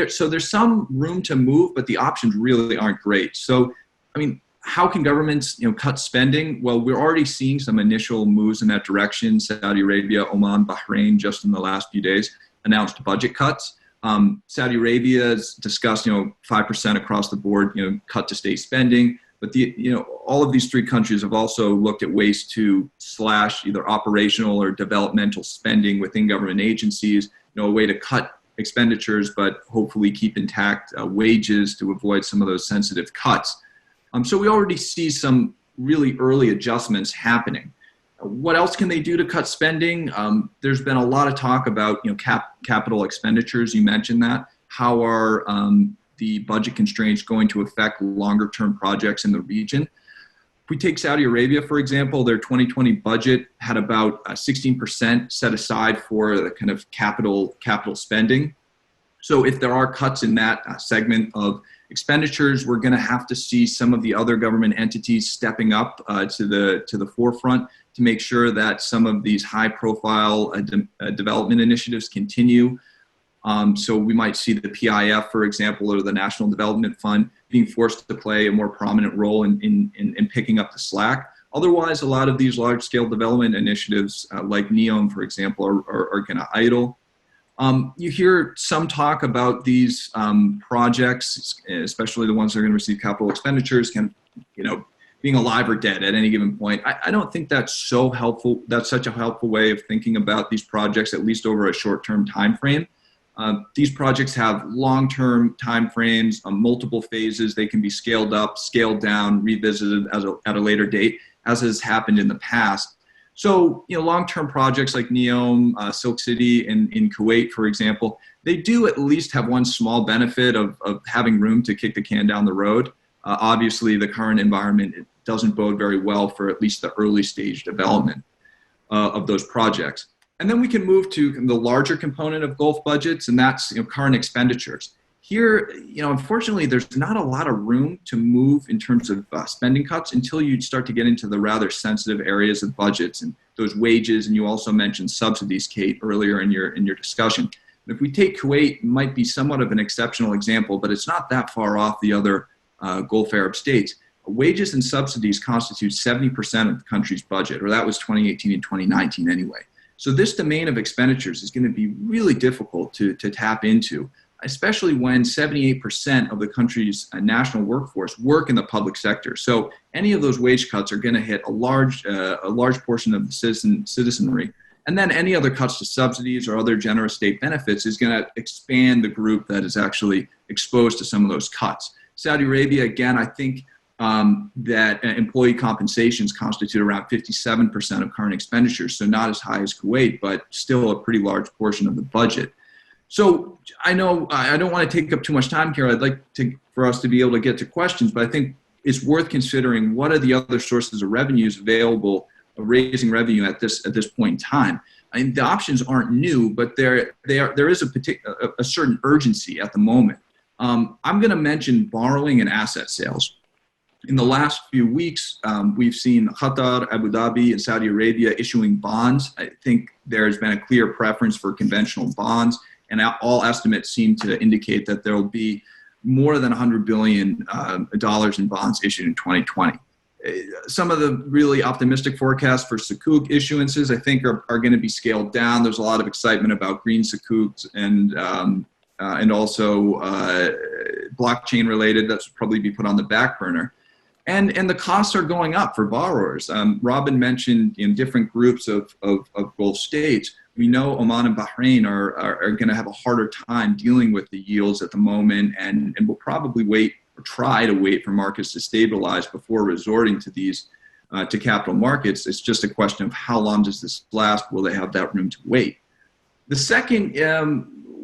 G: so there's some room to move, but the options really aren't great. So, how can governments, cut spending? Well, we're already seeing some initial moves in that direction. Saudi Arabia, Oman, Bahrain, just in the last few days, announced budget cuts. Saudi Arabia has discussed, 5% across the board, cut to state spending. But all of these three countries have also looked at ways to slash either operational or developmental spending within government agencies, a way to cut expenditures, but hopefully keep intact wages to avoid some of those sensitive cuts. So we already see some really early adjustments happening. What else can they do to cut spending? There's been a lot of talk about capital expenditures. You mentioned that. How are the budget constraints going to affect longer term projects in the region? If we take Saudi Arabia, for example, their 2020 budget had about 16% set aside for the kind of capital spending. So if there are cuts in that segment of expenditures, we're going to have to see some of the other government entities stepping up to the forefront to make sure that some of these high-profile development initiatives continue. So we might see the PIF, for example, or the National Development Fund being forced to play a more prominent role in picking up the slack. Otherwise, a lot of these large-scale development initiatives, like NEOM, for example, are going to idle. You hear some talk about these projects, especially the ones that are going to receive capital expenditures, being alive or dead at any given point. I don't think that's so helpful. That's such a helpful way of thinking about these projects, at least over a short-term time frame. These projects have long-term time frames, multiple phases. They can be scaled up, scaled down, revisited at a later date, as has happened in the past. So, long-term projects like NEOM, Silk City in Kuwait, for example, they do at least have one small benefit of having room to kick the can down the road. Obviously, the current environment doesn't bode very well for at least the early stage development of those projects. And then we can move to the larger component of Gulf budgets, and that's current expenditures. Here, unfortunately, there's not a lot of room to move in terms of spending cuts until you start to get into the rather sensitive areas of budgets and those wages. And you also mentioned subsidies, Kate, earlier in your discussion. And if we take Kuwait, it might be somewhat of an exceptional example, but it's not that far off the other Gulf Arab states. Wages and subsidies constitute 70% of the country's budget, or that was 2018 and 2019 anyway. So this domain of expenditures is going to be really difficult to tap into, especially when 78% of the country's national workforce work in the public sector. So any of those wage cuts are going to hit a large portion of the citizenry. And then any other cuts to subsidies or other generous state benefits is going to expand the group that is actually exposed to some of those cuts. Saudi Arabia, again, I think that employee compensations constitute around 57% of current expenditures, so not as high as Kuwait, but still a pretty large portion of the budget. So I know I don't want to take up too much time here. I'd like for us to be able to get to questions, but I think it's worth considering what are the other sources of revenues available, raising revenue at this point in time. I mean, the options aren't new, but there is a certain urgency at the moment. I'm going to mention borrowing and asset sales. In the last few weeks, we've seen Qatar, Abu Dhabi, and Saudi Arabia issuing bonds. I think there's been a clear preference for conventional bonds, and all estimates seem to indicate that there will be more than $100 billion in bonds issued in 2020. Some of the really optimistic forecasts for Sukuk issuances, I think, are going to be scaled down. There's a lot of excitement about green Sukuks and also blockchain related. That's probably be put on the back burner. And the costs are going up for borrowers. Robin mentioned in different groups of Gulf states. We know Oman and Bahrain are going to have a harder time dealing with the yields at the moment, and will probably wait or try to wait for markets to stabilize before resorting to these to capital markets. It's just a question of how long does this last? Will they have that room to wait? The second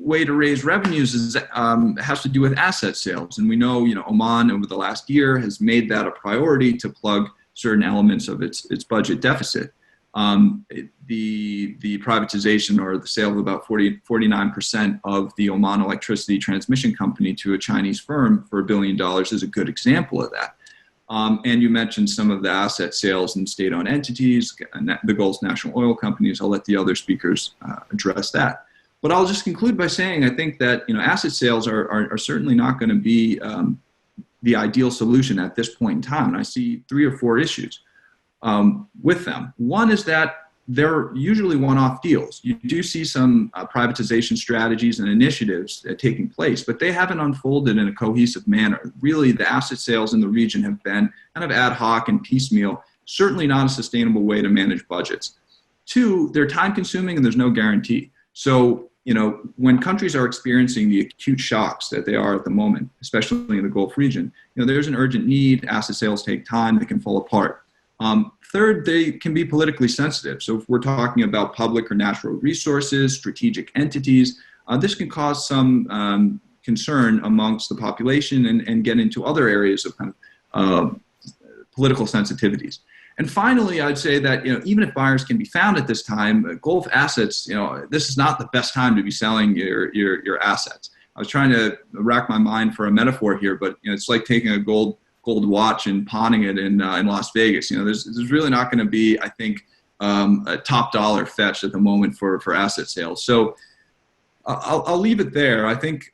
G: way to raise revenues has to do with asset sales. And we know, Oman over the last year has made that a priority to plug certain elements of its budget deficit. The privatization or the sale of about 49% of the Oman electricity transmission company to a Chinese firm for $1 billion is a good example of that. And you mentioned some of the asset sales in state-owned entities, the Gulf's national oil companies. I'll let the other speakers address that. But I'll just conclude by saying I think that asset sales are certainly not going to be the ideal solution at this point in time. And I see 3 or 4 issues with them. One is that they're usually one-off deals. You do see some privatization strategies and initiatives taking place, but they haven't unfolded in a cohesive manner. Really, the asset sales in the region have been kind of ad hoc and piecemeal, certainly not a sustainable way to manage budgets. Two, they're time-consuming and there's no guarantee. So, when countries are experiencing the acute shocks that they are at the moment, especially in the Gulf region, there's an urgent need. Asset sales take time, they can fall apart. Third, they can be politically sensitive. So if we're talking about public or natural resources, strategic entities, this can cause some concern amongst the population and get into other areas of kind of political sensitivities. And finally, I'd say that even if buyers can be found at this time, Gulf assets, this is not the best time to be selling your assets. I was trying to rack my mind for a metaphor here, but it's like taking a gold watch and pawning it in Las Vegas. There's really not going to be, I think, a top dollar fetch at the moment for asset sales. So I'll leave it there. I think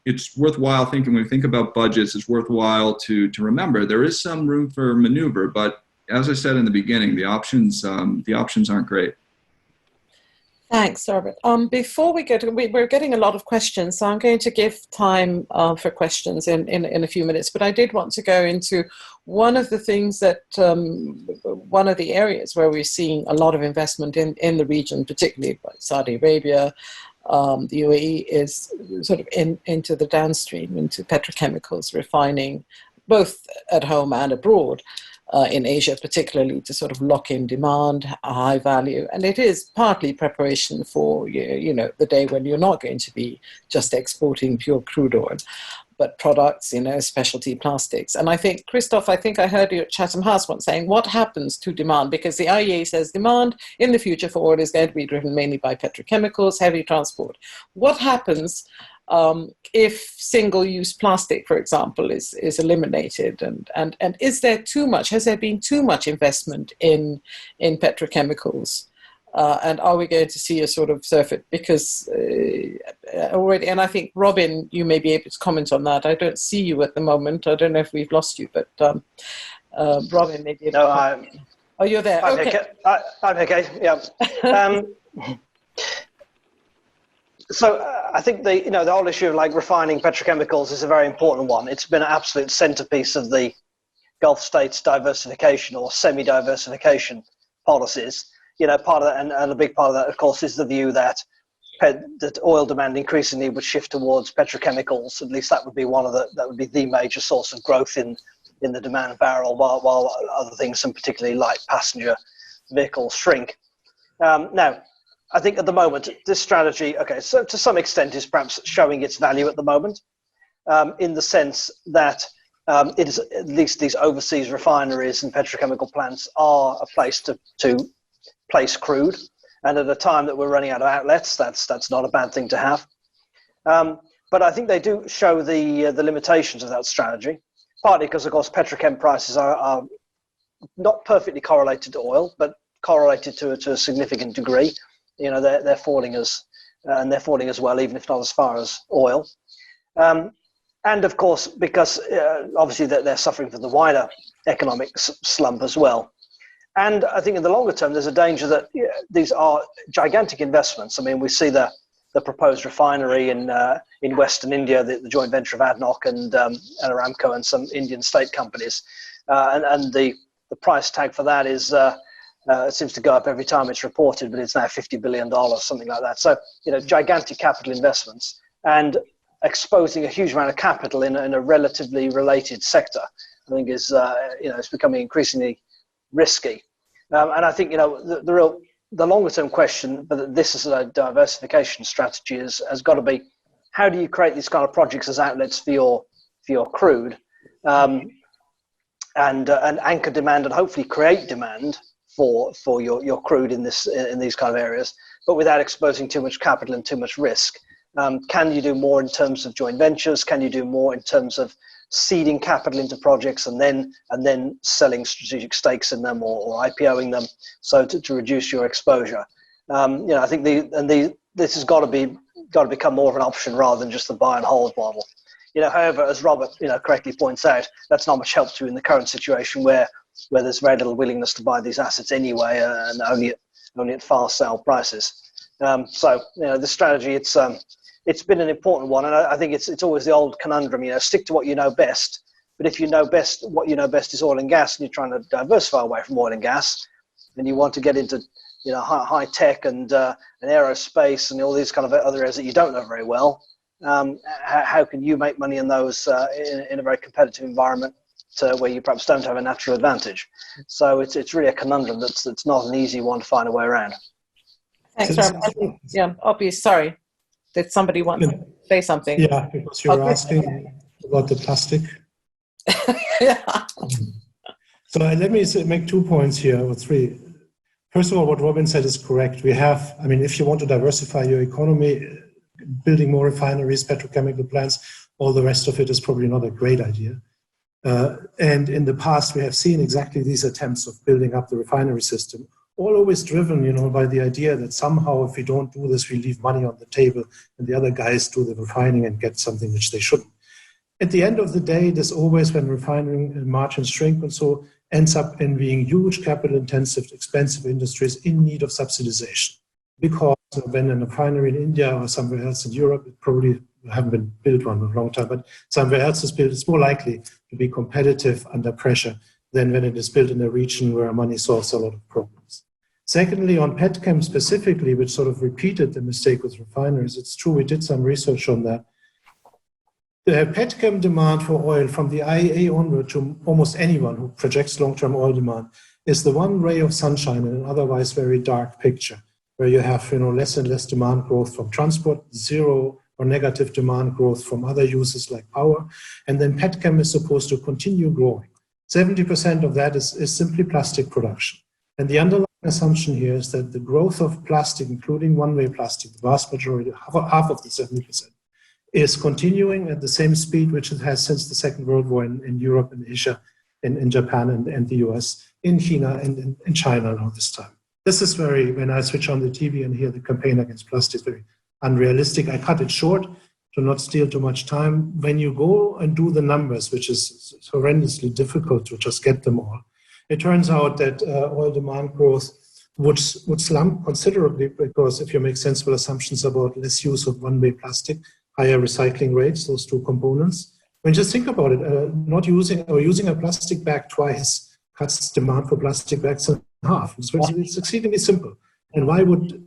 G: it's worthwhile thinking when we think about budgets. It's worthwhile to remember there is some room for maneuver, but as I said in the beginning, the options aren't great.
C: Thanks, Robert. Before we go to, we're getting a lot of questions, so I'm going to give time for questions in a few minutes. But I did want to go into one of the things that, one of the areas where we're seeing a lot of investment in the region, particularly by Saudi Arabia, the UAE, is sort of into the downstream, into petrochemicals, refining, both at home and abroad. In Asia, particularly to sort of lock in demand, a high value. And it is partly preparation for, the day when you're not going to be just exporting pure crude oil, but products, specialty plastics. And I think, Christof, I heard you at Chatham House once saying, what happens to demand? Because the IEA says demand in the future for oil is going to be driven mainly by petrochemicals, heavy transport. What happens if single-use plastic, for example, is eliminated, and is there too much? Has there been too much investment in petrochemicals, and are we going to see a sort of surfeit? Because already, and I think Robin, you may be able to comment on that. I don't see you at the moment. I don't know if we've lost you, but Robin, maybe.
E: No,
C: oh, you're there.
E: I'm
C: okay.
E: I'm okay. Yeah. So I think the whole issue of refining petrochemicals is a very important one. It's been an absolute centerpiece of the Gulf states' diversification or semi-diversification policies. Part of that, and a big part of that, of course, is the view that oil demand increasingly would shift towards petrochemicals. At least that would be the major source of growth in the demand barrel, while other things, and particularly light passenger vehicles, shrink. Now, I think at the moment, this strategy, so to some extent is perhaps showing its value at the moment, in the sense that it is, at least these overseas refineries and petrochemical plants are a place to place crude. And at a time that we're running out of outlets, that's not a bad thing to have. But I think they do show the limitations of that strategy, partly because, of course, petrochem prices are not perfectly correlated to oil, but correlated to a significant degree. They're falling as well, even if not as far as oil. And of course, because obviously they're suffering from the wider economic slump as well. And I think in the longer term, there's a danger that these are gigantic investments. I mean, we see the proposed refinery in Western India, the joint venture of ADNOC and Aramco and some Indian state companies. And the price tag for that is... it seems to go up every time it's reported, but it's now $50 billion, something like that. So, gigantic capital investments and exposing a huge amount of capital in a relatively related sector, I think is, it's becoming increasingly risky. And I think, the longer term question, but this is a diversification strategy, has got to be, how do you create these kind of projects as outlets for your crude, and anchor demand and hopefully create demand for your crude in these kind of areas, but without exposing too much capital and too much risk. Can you do more in terms of joint ventures? Can you do more in terms of seeding capital into projects and then selling strategic stakes in them or IPOing them, so to reduce your exposure? I think this has got to become more of an option rather than just the buy and hold model. However, as Robert correctly points out, that's not much help to in the current situation where there's very little willingness to buy these assets anyway, and only at fast sale prices. So the strategy, it's been an important one, and I think it's always the old conundrum. Stick to what you know best. But if you know best, what you know best is oil and gas, and you're trying to diversify away from oil and gas, and you want to get into high tech and aerospace and all these kind of other areas that you don't know very well. How can you make money in those in a very competitive environment where you perhaps don't have a natural advantage? So it's really a conundrum that's not an easy one to find a way around.
C: Thanks, Rob. Yeah, obvious. Sorry, did somebody want to say something?
D: Yeah, because you're asking about the plastic.
C: Yeah.
D: So let me make 2 points here, or 3. First of all, what Robin said is correct. If you want to diversify your economy, building more refineries, petrochemical plants, all the rest of it is probably not a great idea. And in the past, we have seen exactly these attempts of building up the refinery system, all always driven, by the idea that somehow if we don't do this, we leave money on the table and the other guys do the refining and get something which they shouldn't. At the end of the day, this always, when refining margins shrink and so, ends up in being huge capital-intensive, expensive industries in need of subsidization. Because when a refinery in India or somewhere else in Europe, it probably haven't been built one in a long time, but somewhere else is built, it's more likely to be competitive under pressure than when it is built in a region where money solves a lot of problems. Secondly, on petchem specifically, which sort of repeated the mistake with refineries, it's true, we did some research on that. The petchem demand for oil from the IEA onward to almost anyone who projects long-term oil demand is the one ray of sunshine in an otherwise very dark picture, where you have less and less demand growth from transport, zero or negative demand growth from other uses like power, and then petchem is supposed to continue growing. 70% of that is simply plastic production. And the underlying assumption here is that the growth of plastic, including one-way plastic, the vast majority, half of the 70%, is continuing at the same speed which it has since the Second World War in Europe and Asia, in Japan and the US, in China and in China now this time. This is when I switch on the TV and hear the campaign against plastic, very unrealistic. I cut it short to not steal too much time. When you go and do the numbers, which is horrendously difficult to just get them all, it turns out that oil demand growth would slump considerably, because if you make sensible assumptions about less use of one-way plastic, higher recycling rates, those two components. Just think about it, not using or using a plastic bag twice cuts demand for plastic bags in half. It's exceedingly simple. And why would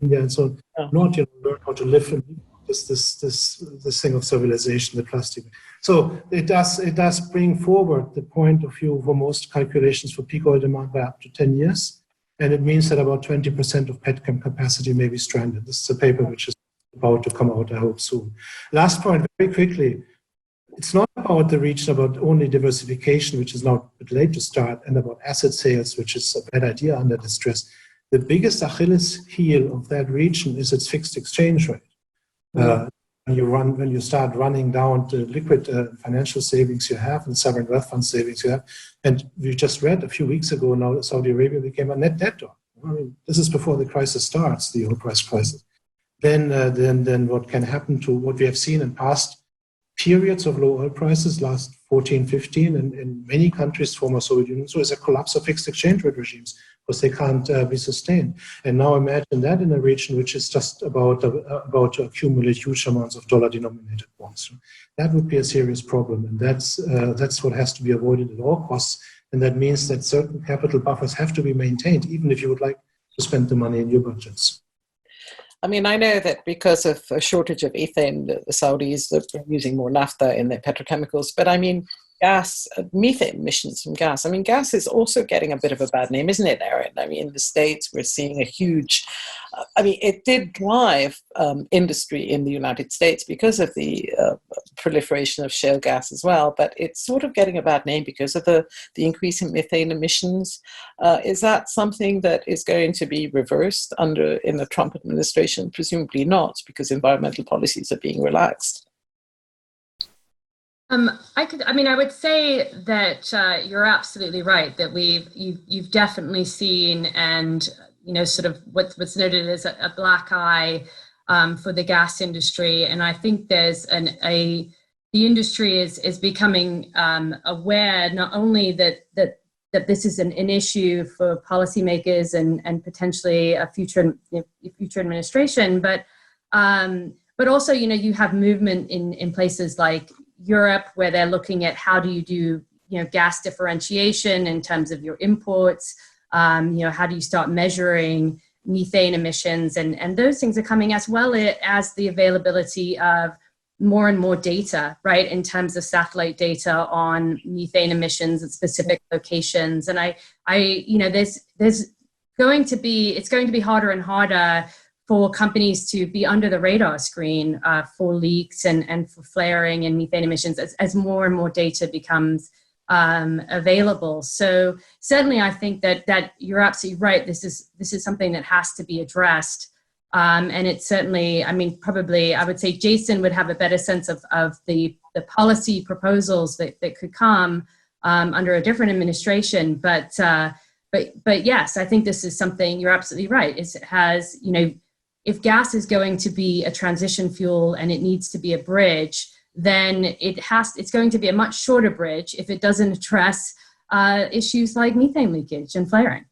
D: India and so on not learn how to live in this thing of civilization, the plastic? So it does bring forward the point of view for most calculations for peak oil demand by up to 10 years. And it means that about 20% of petchem capacity may be stranded. This is a paper which is about to come out, I hope, soon. Last point, very quickly. It's not about the region, about only diversification, which is now a bit late to start, and about asset sales, which is a bad idea under distress. The biggest Achilles heel of that region is its fixed exchange rate. When you start running down the liquid financial savings you have and sovereign wealth fund savings you have, and we just read a few weeks ago now Saudi Arabia became a net debtor. This is before the crisis starts, the oil price crisis. Then what can happen to what we have seen in past periods of low oil prices, last 14, 15, and in many countries, former Soviet Union, so is a collapse of fixed exchange rate regimes because they can't be sustained. And now imagine that in a region which is just about to accumulate huge amounts of dollar-denominated bonds. That would be a serious problem, and that's what has to be avoided at all costs. And that means that certain capital buffers have to be maintained, even if you would like to spend the money in your budgets.
C: I know that because of a shortage of ethane, the Saudis are using more naphtha in their petrochemicals. But gas, methane emissions from gas. Gas is also getting a bit of a bad name, isn't it, Erin? In the States, we're seeing a huge, it did drive industry in the United States because of the proliferation of shale gas as well. But it's sort of getting a bad name because of the increase in methane emissions. Is that something that is going to be reversed in the Trump administration? Presumably not, because environmental policies are being relaxed.
F: I would say that you're absolutely right, that you've definitely seen, and sort of what's noted as a black eye for the gas industry. And I think there's the industry is becoming aware not only that this is an issue for policymakers and potentially a future administration, but also, you have movement in places like Europe where they're looking at how do you do, gas differentiation in terms of your imports. How do you start measuring methane emissions, and those things are coming, as well as the availability of more and more data, right, in terms of satellite data on methane emissions at specific locations. And it's going to be harder and harder for companies to be under the radar screen for leaks and for flaring and methane emissions as more and more data becomes available. So certainly, I think that you're absolutely right. This is something that has to be addressed. And it's certainly, probably I would say Jason would have a better sense of the policy proposals that could come under a different administration. But yes, I think this is something, you're absolutely right. It has, if gas is going to be a transition fuel and it needs to be a bridge, then it's going to be a much shorter bridge if it doesn't address issues like methane leakage and flaring.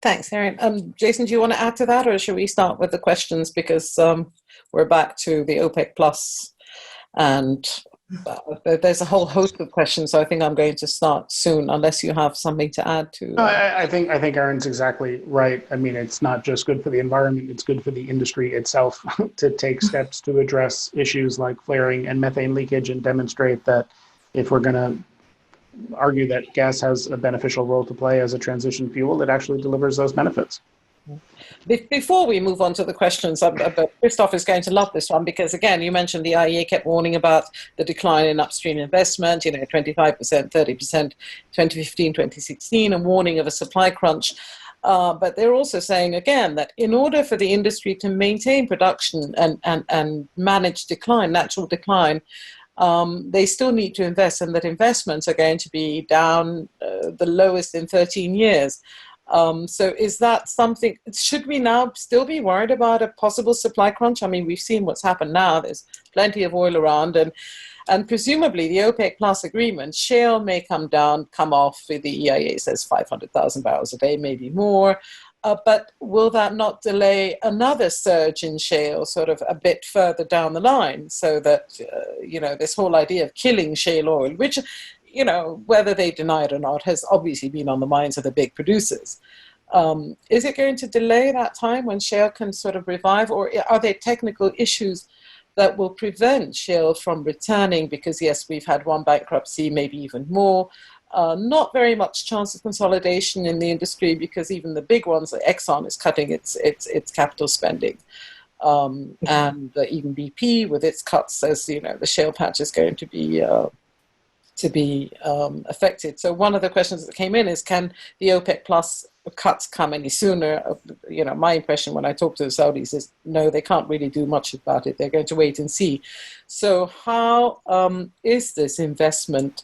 C: Thanks, Erin. Jason, do you want to add to that, or should we start with the questions, because we're back to the OPEC Plus, and there's a whole host of questions, so I think I'm going to start soon, unless you have something to add to.
B: I think Erin's exactly right. It's not just good for the environment, it's good for the industry itself to take steps to address issues like flaring and methane leakage and demonstrate that if we're going to argue that gas has a beneficial role to play as a transition fuel, it actually delivers those benefits.
C: Before we move on to the questions, Christof is going to love this one, because again, you mentioned the IEA kept warning about the decline in upstream investment, 25%, 30%, 2015, 2016, and warning of a supply crunch. But they're also saying again that in order for the industry to maintain production and manage decline, natural decline, they still need to invest, and that investments are going to be down the lowest in 13 years. So is that something, should we now still be worried about a possible supply crunch? We've seen what's happened now. There's plenty of oil around, and presumably the OPEC Plus agreement, shale may come off. The EIA says 500,000 barrels a day, maybe more. But will that not delay another surge in shale sort of a bit further down the line, so that, this whole idea of killing shale oil, which, whether they deny it or not, has obviously been on the minds of the big producers. Is it going to delay that time when shale can sort of revive, or are there technical issues that will prevent shale from returning? Because yes, we've had one bankruptcy, maybe even more. Not very much chance of consolidation in the industry, because even the big ones, like Exxon, is cutting its capital spending. And even BP, with its cuts, says, the shale patch is going to be affected. So one of the questions that came in is, can the OPEC Plus cuts come any sooner? My impression when I talk to the Saudis is no, they can't really do much about it. They're going to wait and see. So how is this investment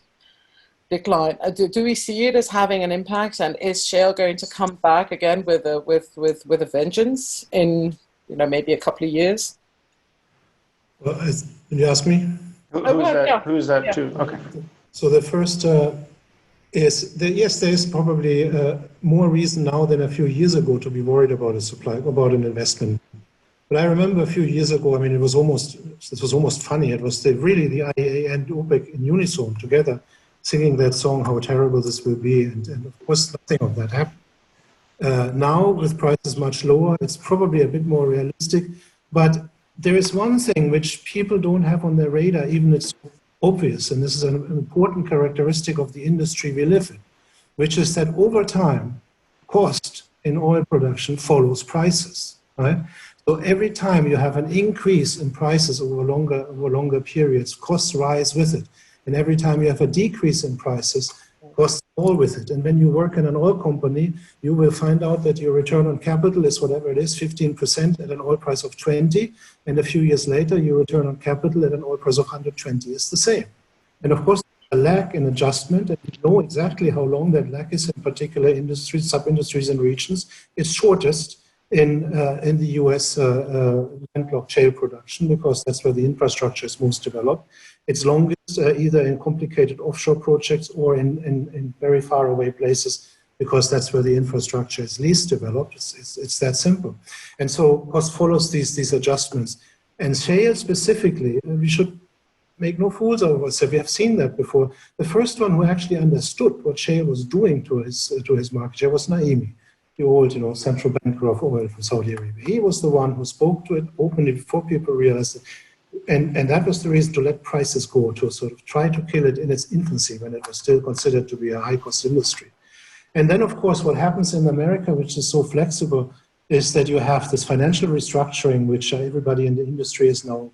C: decline? Do we see it as having an impact, and is shale going to come back again with a vengeance in maybe a couple of years?
D: Well, can you ask me?
B: Who's that too? Okay.
D: So the first is that, yes, there is probably more reason now than a few years ago to be worried about about an investment. But I remember a few years ago, it was almost funny. It was really the IEA and OPEC in unison together singing that song, how terrible this will be. And of course, nothing of that happened. Now, with prices much lower, it's probably a bit more realistic. But there is one thing which people don't have on their radar, even it's obvious, and this is an important characteristic of the industry we live in, which is that over time, cost in oil production follows prices, right? So every time you have an increase in prices over longer periods, costs rise with it. And every time you have a decrease in prices, costs fall with it. And when you work in an oil company, you will find out that your return on capital is whatever it is, 15% at an oil price of 20. And a few years later, your return on capital at an oil price of 120 is the same. And of course, a lag in adjustment, and you know exactly how long that lag is in particular industries, sub-industries and regions, is shortest in the US landlocked shale production, because that's where the infrastructure is most developed. It's longest either in complicated offshore projects or in very far away places, because that's where the infrastructure is least developed. It's that simple. And so cost follows these adjustments. And shale specifically, we should make no fools of ourselves. We have seen that before. The first one who actually understood what shale was doing to his market share was Naimi, the old, central banker of oil for Saudi Arabia. He was the one who spoke to it openly before people realized it. And that was the reason to let prices go, to sort of try to kill it in its infancy when it was still considered to be a high-cost industry. And then, of course, what happens in America, which is so flexible, is that you have this financial restructuring, which everybody in the industry is now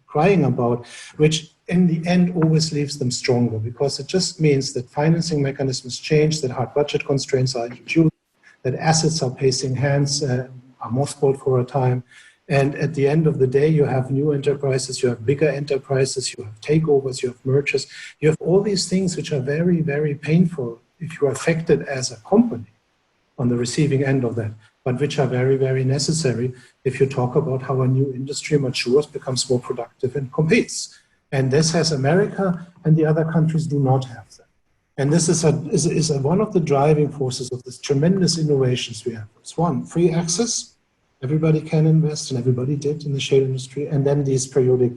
D: crying about, which in the end always leaves them stronger, because it just means that financing mechanisms change, that hard budget constraints are introduced, that assets are pacing hands, are mothballed for a time. And at the end of the day, you have new enterprises, you have bigger enterprises, you have takeovers, you have mergers, you have all these things which are very, very painful if you are affected as a company on the receiving end of that, but which are very, very necessary if you talk about how a new industry matures, becomes more productive and competes. And this has America, and the other countries do not have that. And this is one of the driving forces of this tremendous innovations we have. It's one, free access. Everybody can invest, and everybody did in the shale industry. And then these periodic,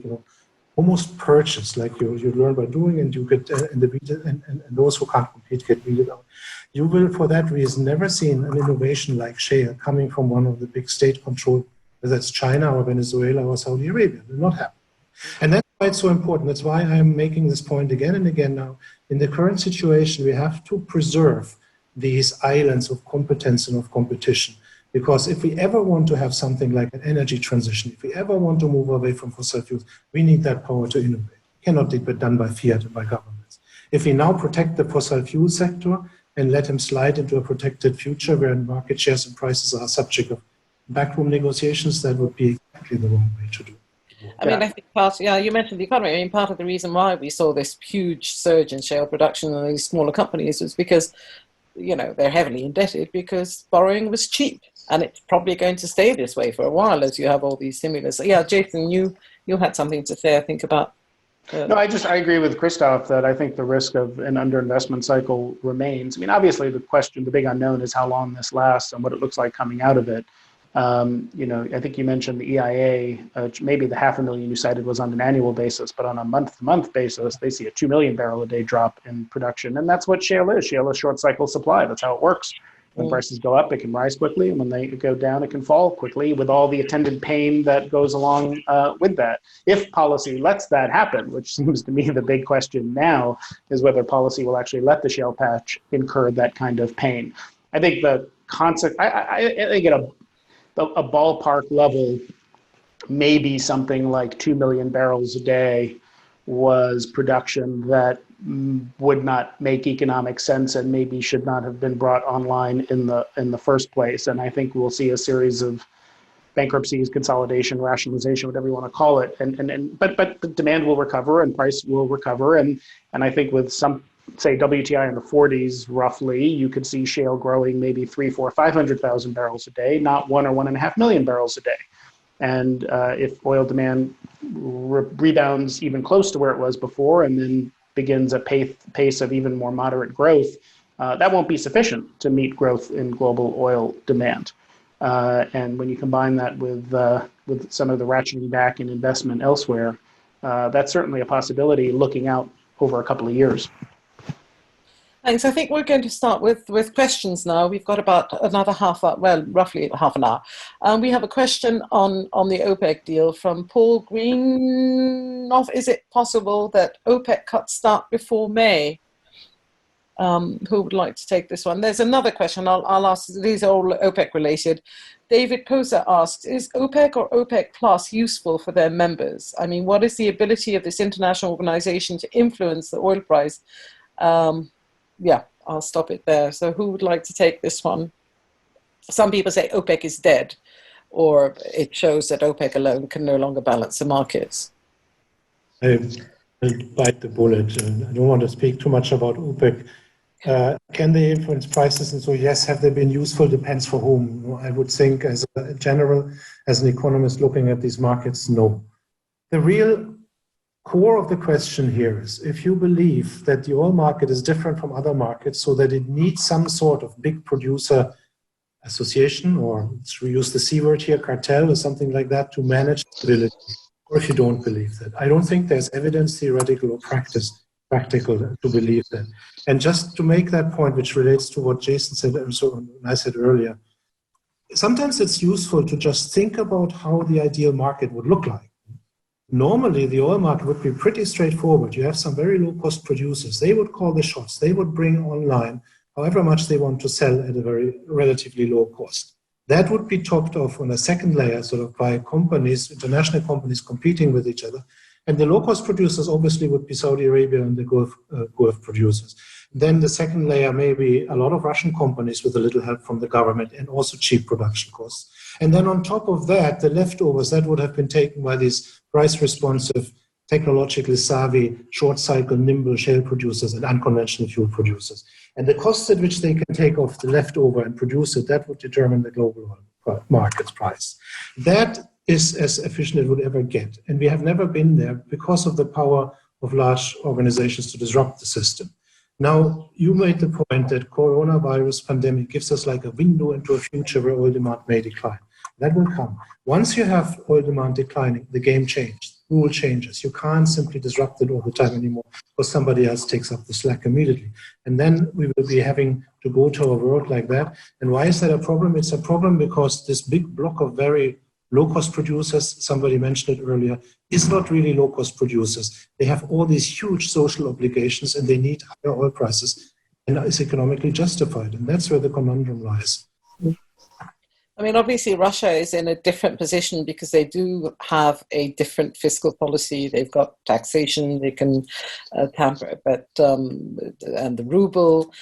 D: almost purchase, like you learn by doing, and you get and those who can't compete get weeded out. You will, for that reason, never seen an innovation like shale coming from one of the big state-controlled, whether it's China or Venezuela or Saudi Arabia. It will not happen. And that's why it's so important. That's why I'm making this point again and again now. In the current situation, we have to preserve these islands of competence and of competition. Because if we ever want to have something like an energy transition, if we ever want to move away from fossil fuels, we need that power to innovate. It cannot be done by fiat and by governments. If we now protect the fossil fuel sector and let him slide into a protected future where market shares and prices are subject of backroom negotiations, that would be exactly the wrong way to do.
C: I mean, I think you mentioned the economy. I mean, part of the reason why we saw this huge surge in shale production in these smaller companies was because, they're heavily indebted because borrowing was cheap. And it's probably going to stay this way for a while as you have all these stimulus. Yeah, Jason, you had something to say, I think, about...
B: No, I agree with Christof that I think the risk of an underinvestment cycle remains. I mean, obviously the big unknown is how long this lasts and what it looks like coming out of it. I think you mentioned the EIA, maybe the 500,000 you cited was on an annual basis, but on a month-to-month basis, they see a 2 million barrel a day drop in production. And that's what shale is. Shale is short cycle supply. That's how it works. When prices go up, it can rise quickly. And when they go down, it can fall quickly with all the attendant pain that goes along with that. If policy lets that happen, which seems to me the big question now, is whether policy will actually let the shale patch incur that kind of pain. I think the concept, I think at a ballpark level, maybe something like 2 million barrels a day was production that would not make economic sense and maybe should not have been brought online in the first place. And I think we'll see a series of bankruptcies, consolidation, rationalization, whatever you want to call it. But the demand will recover and price will recover. And I think with some, say, WTI in the 40s, roughly, you could see shale growing maybe 300,000, 400,000, 500,000 barrels a day, not 1 or 1.5 million barrels a day. And if oil demand rebounds even close to where it was before and then begins a pace of even more moderate growth, that won't be sufficient to meet growth in global oil demand. And when you combine that with some of the ratcheting back in investment elsewhere, that's certainly a possibility looking out over a couple of years.
C: Thanks. I think we're going to start with questions now. We've got about another roughly half an hour. We have a question on the OPEC deal from Paul Greenoff. Is it possible that OPEC cuts start before May? Who would like to take this one? There's another question I'll ask. These are all OPEC related. David Posa asks, is OPEC or OPEC Plus useful for their members? I mean, what is the ability of this international organization to influence the oil price? I'll stop it there. So who would like to take this one? Some people say OPEC is dead, or it shows that OPEC alone can no longer balance the markets.
D: I'll bite the bullet. I don't want to speak too much about OPEC. Can they influence prices? And so, yes, have they been useful? Depends for whom. I would think, as a general, as an economist looking at these markets, no. The real core of the question here is, if you believe that the oil market is different from other markets so that it needs some sort of big producer association, or let's reuse the C word here, cartel or something like that, to manage stability, or if you don't believe that. I don't think there's evidence, theoretical or practical, to believe that. And just to make that point, which relates to what Jason said and so I said earlier, sometimes it's useful to just think about how the ideal market would look like. Normally, the oil market would be pretty straightforward. You have some very low-cost producers. They would call the shots. They would bring online however much they want to sell at a very relatively low cost. That would be topped off on a second layer, sort of by companies, international companies competing with each other. And the low-cost producers obviously would be Saudi Arabia and the Gulf producers. Then the second layer may be a lot of Russian companies with a little help from the government and also cheap production costs. And then on top of that, the leftovers, that would have been taken by these price-responsive, technologically savvy, short-cycle, nimble shale producers and unconventional fuel producers. And the cost at which they can take off the leftover and produce it, that would determine the global oil market price. That is as efficient as it would ever get. And we have never been there because of the power of large organizations to disrupt the system. Now, you made the point that coronavirus pandemic gives us like a window into a future where oil demand may decline. That will come. Once you have oil demand declining, the game changed. Rule changes. You can't simply disrupt it all the time anymore because somebody else takes up the slack immediately. And then we will be having to go to a world like that. And why is that a problem? It's a problem because this big block of very low-cost producers, somebody mentioned it earlier, is not really low-cost producers. They have all these huge social obligations and they need higher oil prices, and it's economically justified. And that's where the conundrum lies.
C: I mean, obviously, Russia is in a different position because they do have a different fiscal policy. They've got taxation, they can tamper, and the ruble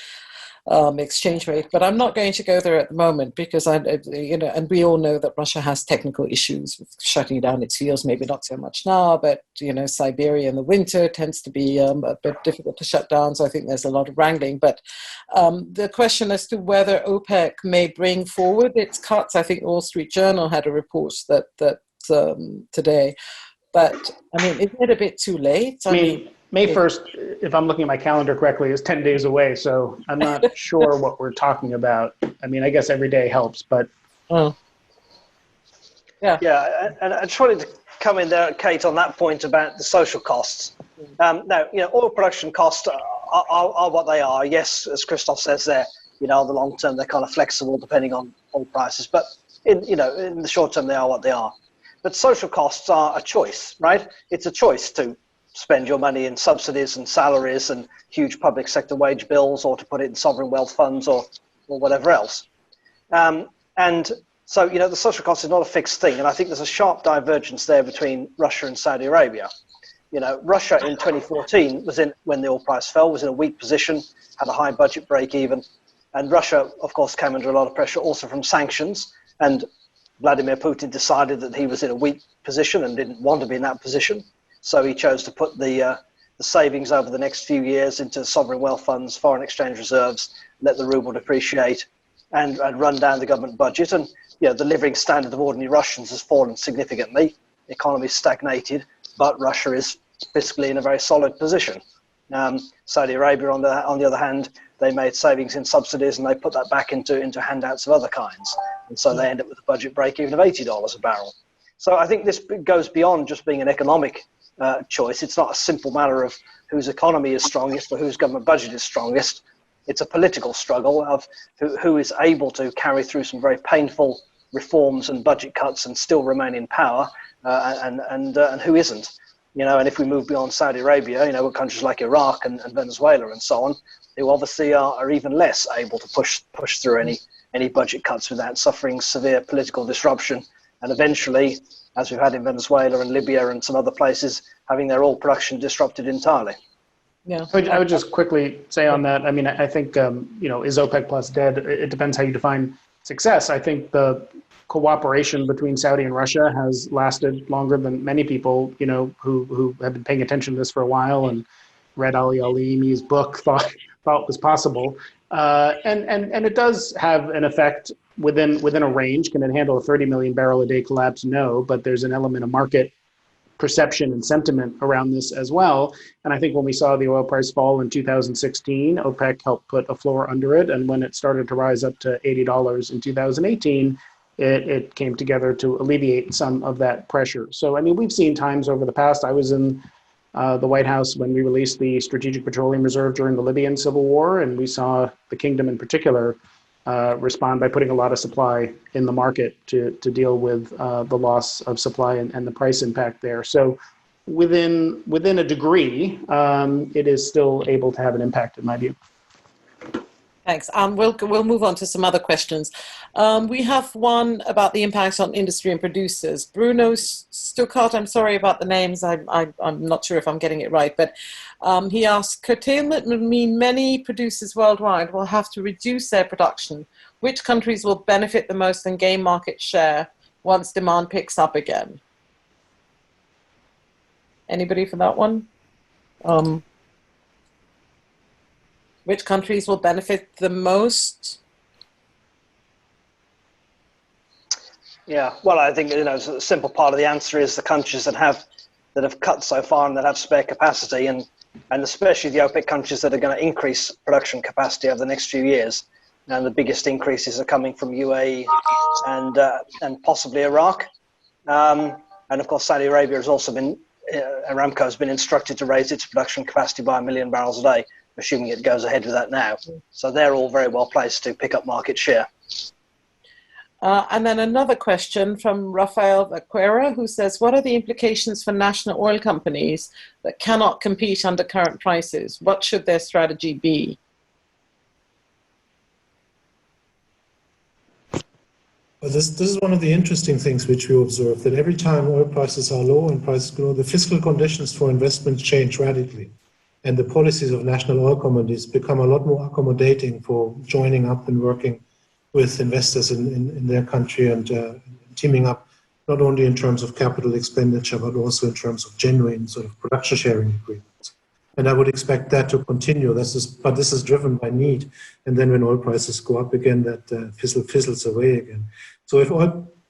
C: exchange rate. But I'm not going to go there at the moment because and we all know that Russia has technical issues with shutting down its fields. Maybe not so much now, but Siberia in the winter tends to be a bit difficult to shut down. So I think there's a lot of wrangling. But the question as to whether OPEC may bring forward its cuts, I think Wall Street Journal had a report that today. But I mean, isn't it a bit too late? I mean,
B: May 1st, if I'm looking at my calendar correctly, is 10 days away. So I'm not sure what we're talking about. I mean, I guess every day helps, but.
C: Oh. Yeah.
E: Yeah, and I just wanted to come in there, Kate, on that point about the social costs. Now, oil production costs are what they are. Yes, as Christof says there, the long term, they're kind of flexible depending on oil prices. But in the short term, they are what they are. But social costs are a choice, right? It's a choice to spend your money in subsidies and salaries and huge public sector wage bills, or to put it in sovereign wealth funds or whatever else. And so, the social cost is not a fixed thing. And I think there's a sharp divergence there between Russia and Saudi Arabia. Russia in 2014 when the oil price fell, was in a weak position, had a high budget break even. And Russia, of course, came under a lot of pressure also from sanctions. And Vladimir Putin decided that he was in a weak position and didn't want to be in that position. So he chose to put the savings over the next few years into sovereign wealth funds, foreign exchange reserves, let the ruble depreciate, and run down the government budget. And the living standard of ordinary Russians has fallen significantly. The economy stagnated, but Russia is fiscally in a very solid position. Saudi Arabia, on the other hand, they made savings in subsidies and they put that back into handouts of other kinds. And so they end up with a budget break even of $80 a barrel. So I think this goes beyond just being an economic choice. It's not a simple matter of whose economy is strongest or whose government budget is strongest. It's a political struggle of who is able to carry through some very painful reforms and budget cuts and still remain in power, and who isn't. And if we move beyond Saudi Arabia, with countries like Iraq and Venezuela and so on, who obviously are even less able to push through any budget cuts without suffering severe political disruption, and eventually, as we've had in Venezuela and Libya and some other places, having their oil production disrupted entirely.
C: Yeah,
B: I would just quickly say on that. I mean, I think is OPEC Plus dead? It depends how you define success. I think the cooperation between Saudi and Russia has lasted longer than many people, who have been paying attention to this for a while and read Ali Alimi's book, thought thought was possible. And it does have an effect within a range. Can it handle a 30 million barrel a day collapse? No, but there's an element of market perception and sentiment around this as well. And I think when we saw the oil price fall in 2016, OPEC helped put a floor under it. And when it started to rise up to $80 in 2018, it came together to alleviate some of that pressure. So, I mean, we've seen times over the past. I was in the White House when we released the Strategic Petroleum Reserve during the Libyan civil war, and we saw the kingdom in particular respond by putting a lot of supply in the market to deal with the loss of supply and the price impact there. So within a degree, it is still able to have an impact, in my view.
C: Thanks. We'll move on to some other questions. We have one about the impacts on industry and producers. Bruno Stuckart, I'm sorry about the names. I'm not sure if I'm getting it right, but he asks, curtailment would mean many producers worldwide will have to reduce their production. Which countries will benefit the most and gain market share once demand picks up again? Anybody for that one? Which countries will benefit the most?
E: Yeah, well, I think a simple part of the answer is the countries that have cut so far and that have spare capacity, and especially the OPEC countries that are going to increase production capacity over the next few years. And the biggest increases are coming from UAE and possibly Iraq, and of course Saudi Arabia has also been Aramco has been instructed to raise its production capacity by 1 million barrels a day, assuming it goes ahead with that now. So they're all very well placed to pick up market share.
C: And then another question from Rafael Vaquera, who says, what are the implications for national oil companies that cannot compete under current prices? What should their strategy be?
D: Well, this is one of the interesting things which we observe, that every time oil prices are low and prices grow, the fiscal conditions for investments change radically. And the policies of national oil companies become a lot more accommodating for joining up and working with investors in their country and teaming up, not only in terms of capital expenditure, but also in terms of genuine sort of production sharing agreements. And I would expect that to continue. But this is driven by need. And then when oil prices go up again, that fizzles away again. So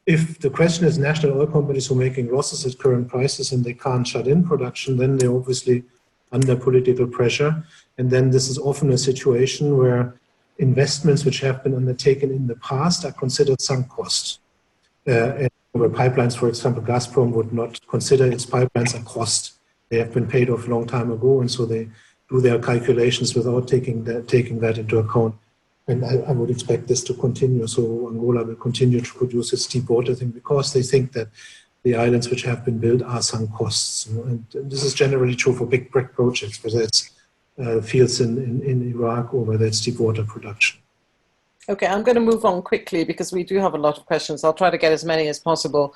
D: if the question is national oil companies who are making losses at current prices and they can't shut in production, then they're obviously under political pressure. And then this is often a situation where investments which have been undertaken in the past are considered sunk costs. And where pipelines, for example, Gazprom would not consider its pipelines a cost. They have been paid off a long time ago, and so they do their calculations without taking that into account. And I would expect this to continue. So Angola will continue to produce its deep water thing because they think that the islands which have been built are sunk costs. And this is generally true for big brick projects, whether it's fields in Iraq or whether it's deep water production.
C: Okay, I'm going to move on quickly because we do have a lot of questions. I'll try to get as many as possible.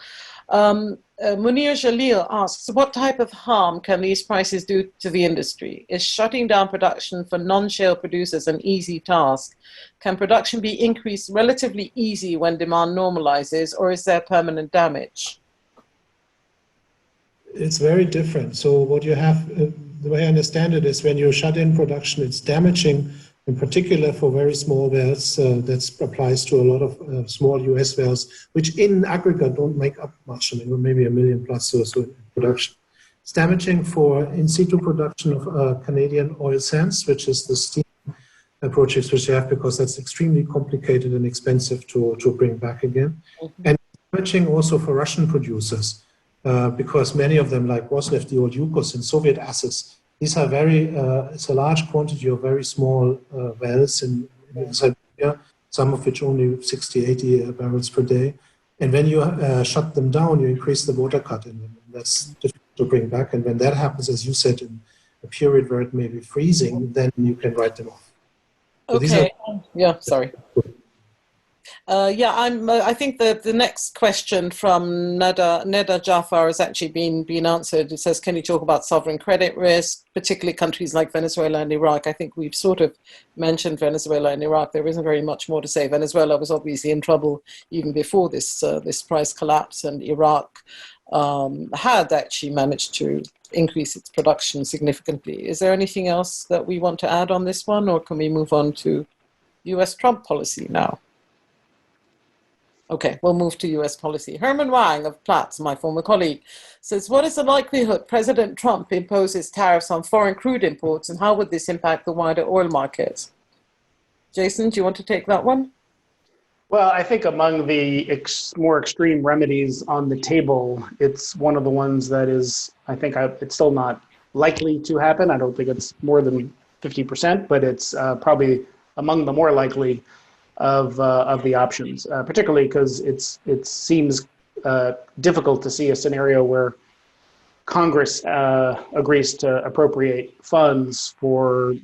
C: Munir Jalil asks, what type of harm can these prices do to the industry? Is shutting down production for non-shale producers an easy task? Can production be increased relatively easy when demand normalizes, or is there permanent damage?
D: It's very different. So what you have, the way I understand it is when you shut in production, it's damaging, in particular for very small wells. That applies to a lot of small US wells, which in aggregate don't make up much. I mean, maybe 1 million plus or so in production. It's damaging for in situ production of Canadian oil sands, which is the steam projects which you have, because that's extremely complicated and expensive to bring back again. And damaging also for Russian producers, because many of them, like Rosneft, the old Yukos and Soviet assets, these are it's a large quantity of very small wells in Siberia, some of which only 60, 80 barrels per day. And when you shut them down, you increase the water cut in them. That's difficult to bring back. And when that happens, as you said, in a period where it may be freezing, then you can write them off. So
C: okay. Yeah, sorry. I think the next question from Neda Jafar has actually been answered. It says, can you talk about sovereign credit risk, particularly countries like Venezuela and Iraq? I think we've sort of mentioned Venezuela and Iraq. There isn't very much more to say. Venezuela was obviously in trouble even before this price collapse, and Iraq had actually managed to increase its production significantly. Is there anything else that we want to add on this one, or can we move on to US Trump policy now? Okay, we'll move to US policy. Herman Wang of Platts, my former colleague, says, what is the likelihood President Trump imposes tariffs on foreign crude imports, and how would this impact the wider oil market? Jason, do you want to take that one?
B: Well, I think among the more extreme remedies on the table, it's one of the ones that is, it's still not likely to happen. I don't think it's more than 50%, but it's probably among the more likely of the options, particularly because it seems difficult to see a scenario where Congress agrees to appropriate funds for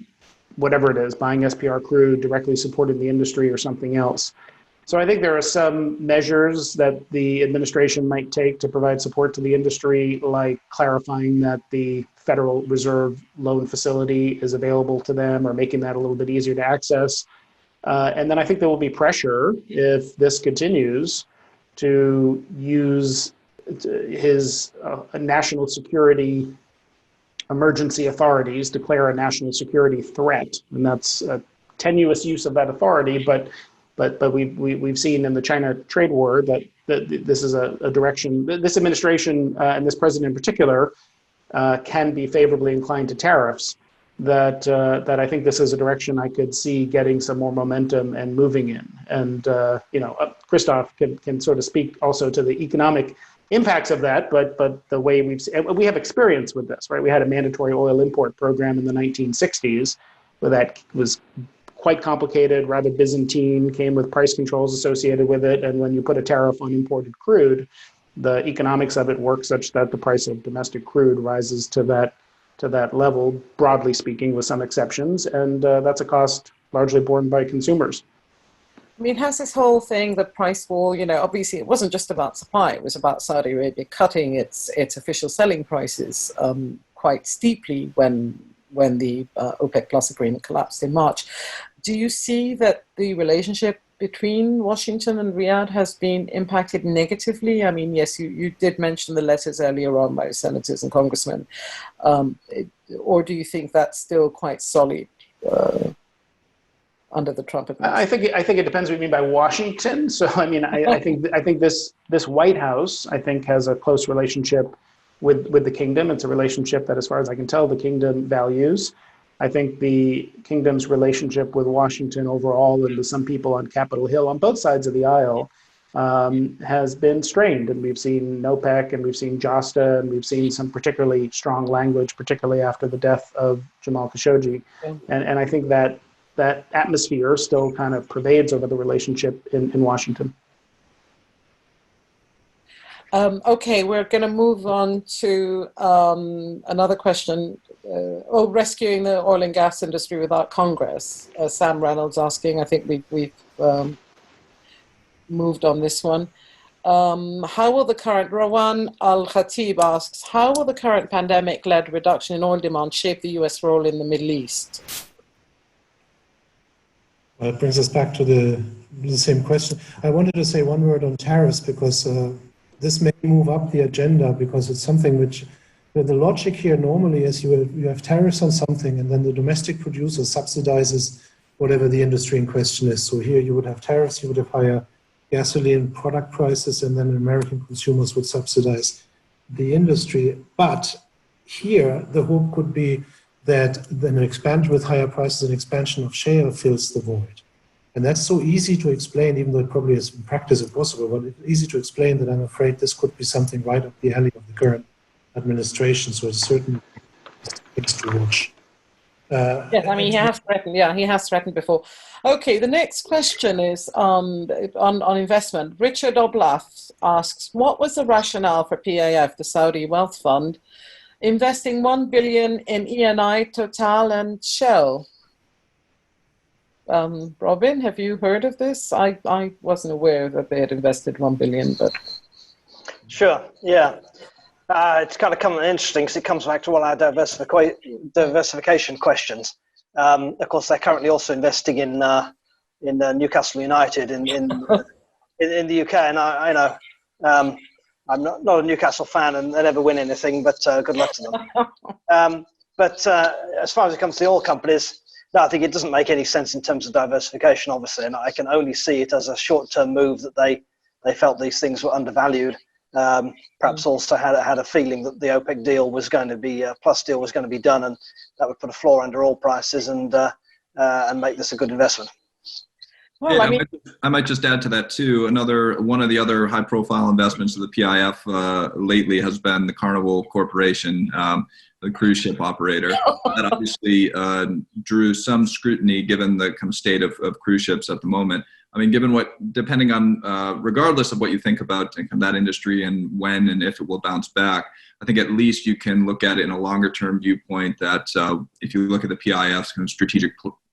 B: whatever it is, buying SPR crude, directly supporting the industry or something else. So I think there are some measures that the administration might take to provide support to the industry, like clarifying that the Federal Reserve loan facility is available to them, or making that a little bit easier to access. And then I think there will be pressure, if this continues, to use his national security emergency authorities, declare a national security threat. And that's a tenuous use of that authority, but we've seen in the China trade war that this is a direction, this administration and this president in particular can be favorably inclined to tariffs, that I think this is a direction I could see getting some more momentum and moving in. And, Christof can sort of speak also to the economic impacts of that, but the way we have experience with this, right? We had a mandatory oil import program in the 1960s, where that was quite complicated, rather Byzantine, came with price controls associated with it. And when you put a tariff on imported crude, the economics of it work such that the price of domestic crude rises to that level, broadly speaking, with some exceptions. And that's a cost largely borne by consumers.
C: I mean, has this whole thing, the price war, obviously it wasn't just about supply, it was about Saudi Arabia cutting its official selling prices quite steeply when the OPEC Plus agreement collapsed in March. Do you see that the relationship between Washington and Riyadh has been impacted negatively? I mean, yes, you did mention the letters earlier on by senators and congressmen. Or do you think that's still quite solid under the Trump administration?
B: I think it depends what you mean by Washington. So, I mean, I think this White House, I think, has a close relationship with the kingdom. It's a relationship that, as far as I can tell, the kingdom values. I think the kingdom's relationship with Washington overall, and with some people on Capitol Hill on both sides of the aisle, has been strained. And we've seen OPEC, and we've seen JASTA, and we've seen some particularly strong language, particularly after the death of Jamal Khashoggi. Okay. And I think that atmosphere still kind of pervades over the relationship in Washington.
C: Okay, we're going to move on to another question. Rescuing the oil and gas industry without Congress. Sam Reynolds asking, I think we've moved on this one. How will the current, Rawan Al-Khatib asks, how will the current pandemic-led reduction in oil demand shape the US role in the Middle East?
D: Well, it brings us back to the same question. I wanted to say one word on tariffs, because this may move up the agenda, because it's something which, the logic here normally is you have tariffs on something, and then the domestic producer subsidizes whatever the industry in question is. So here you would have tariffs, you would have higher gasoline product prices, and then American consumers would subsidize the industry. But here the hope could be that then an expansion with higher prices, an expansion of shale fills the void. And that's so easy to explain, even though it probably is in practice impossible, but it's easy to explain that I'm afraid this could be something right up the alley of the current administration. So it's certainly things to watch.
C: Yes, I mean, he has threatened before. Okay, the next question is on investment. Richard Oblaf asks, what was the rationale for PAF, the Saudi Wealth Fund, investing $1 billion in Eni, Total, and Shell? Robin, have you heard of this? I wasn't aware that they had invested $1 billion, but
E: sure, yeah. It's kind of interesting because it comes back to all our diversification questions. Of course, they're currently also investing in Newcastle United in the UK, and I know I'm not a Newcastle fan, and they never win anything, but good luck to them. But as far as it comes to the oil companies, no, I think it doesn't make any sense in terms of diversification, obviously, and I can only see it as a short-term move that they felt these things were undervalued. Perhaps also had a feeling that the OPEC deal was going to be plus deal was going to be done, and that would put a floor under oil prices and make this a good investment.
C: Well,
G: yeah, I might just add to that too. One of the other high-profile investments of the PIF lately has been the Carnival Corporation, the cruise ship operator. That obviously drew some scrutiny given the kind of state of cruise ships at the moment. I mean, depending on, regardless of what you think about that industry and when and if it will bounce back, I think at least you can look at it in a longer term viewpoint that if you look at the PIF's kind of strategic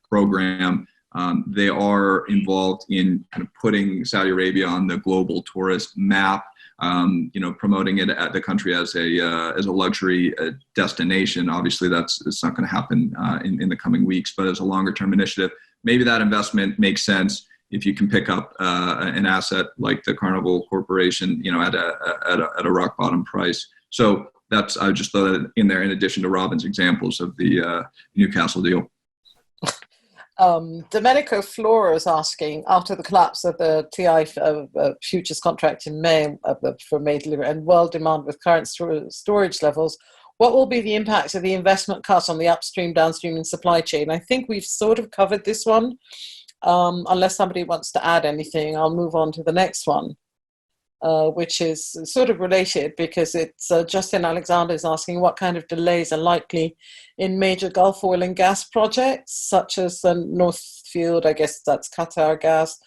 G: program, they are involved in kind of putting Saudi Arabia on the global tourist map, promoting it at the country as a luxury destination. Obviously, it's not going to happen in the coming weeks, but as a longer term initiative, maybe that investment makes sense if you can pick up an asset like the Carnival Corporation, at a rock bottom price. So I just throw that in there in addition to Robin's examples of the Newcastle deal.
C: Domenico Flora is asking, after the collapse of the TI futures contract in May for May delivery and world demand with current storage levels, what will be the impact of the investment cut on the upstream, downstream and supply chain? I think we've sort of covered this one. Unless somebody wants to add anything, I'll move on to the next one, which is sort of related because it's Justin Alexander is asking what kind of delays are likely in major Gulf oil and gas projects, such as the North Field, I guess that's Qatar Gas,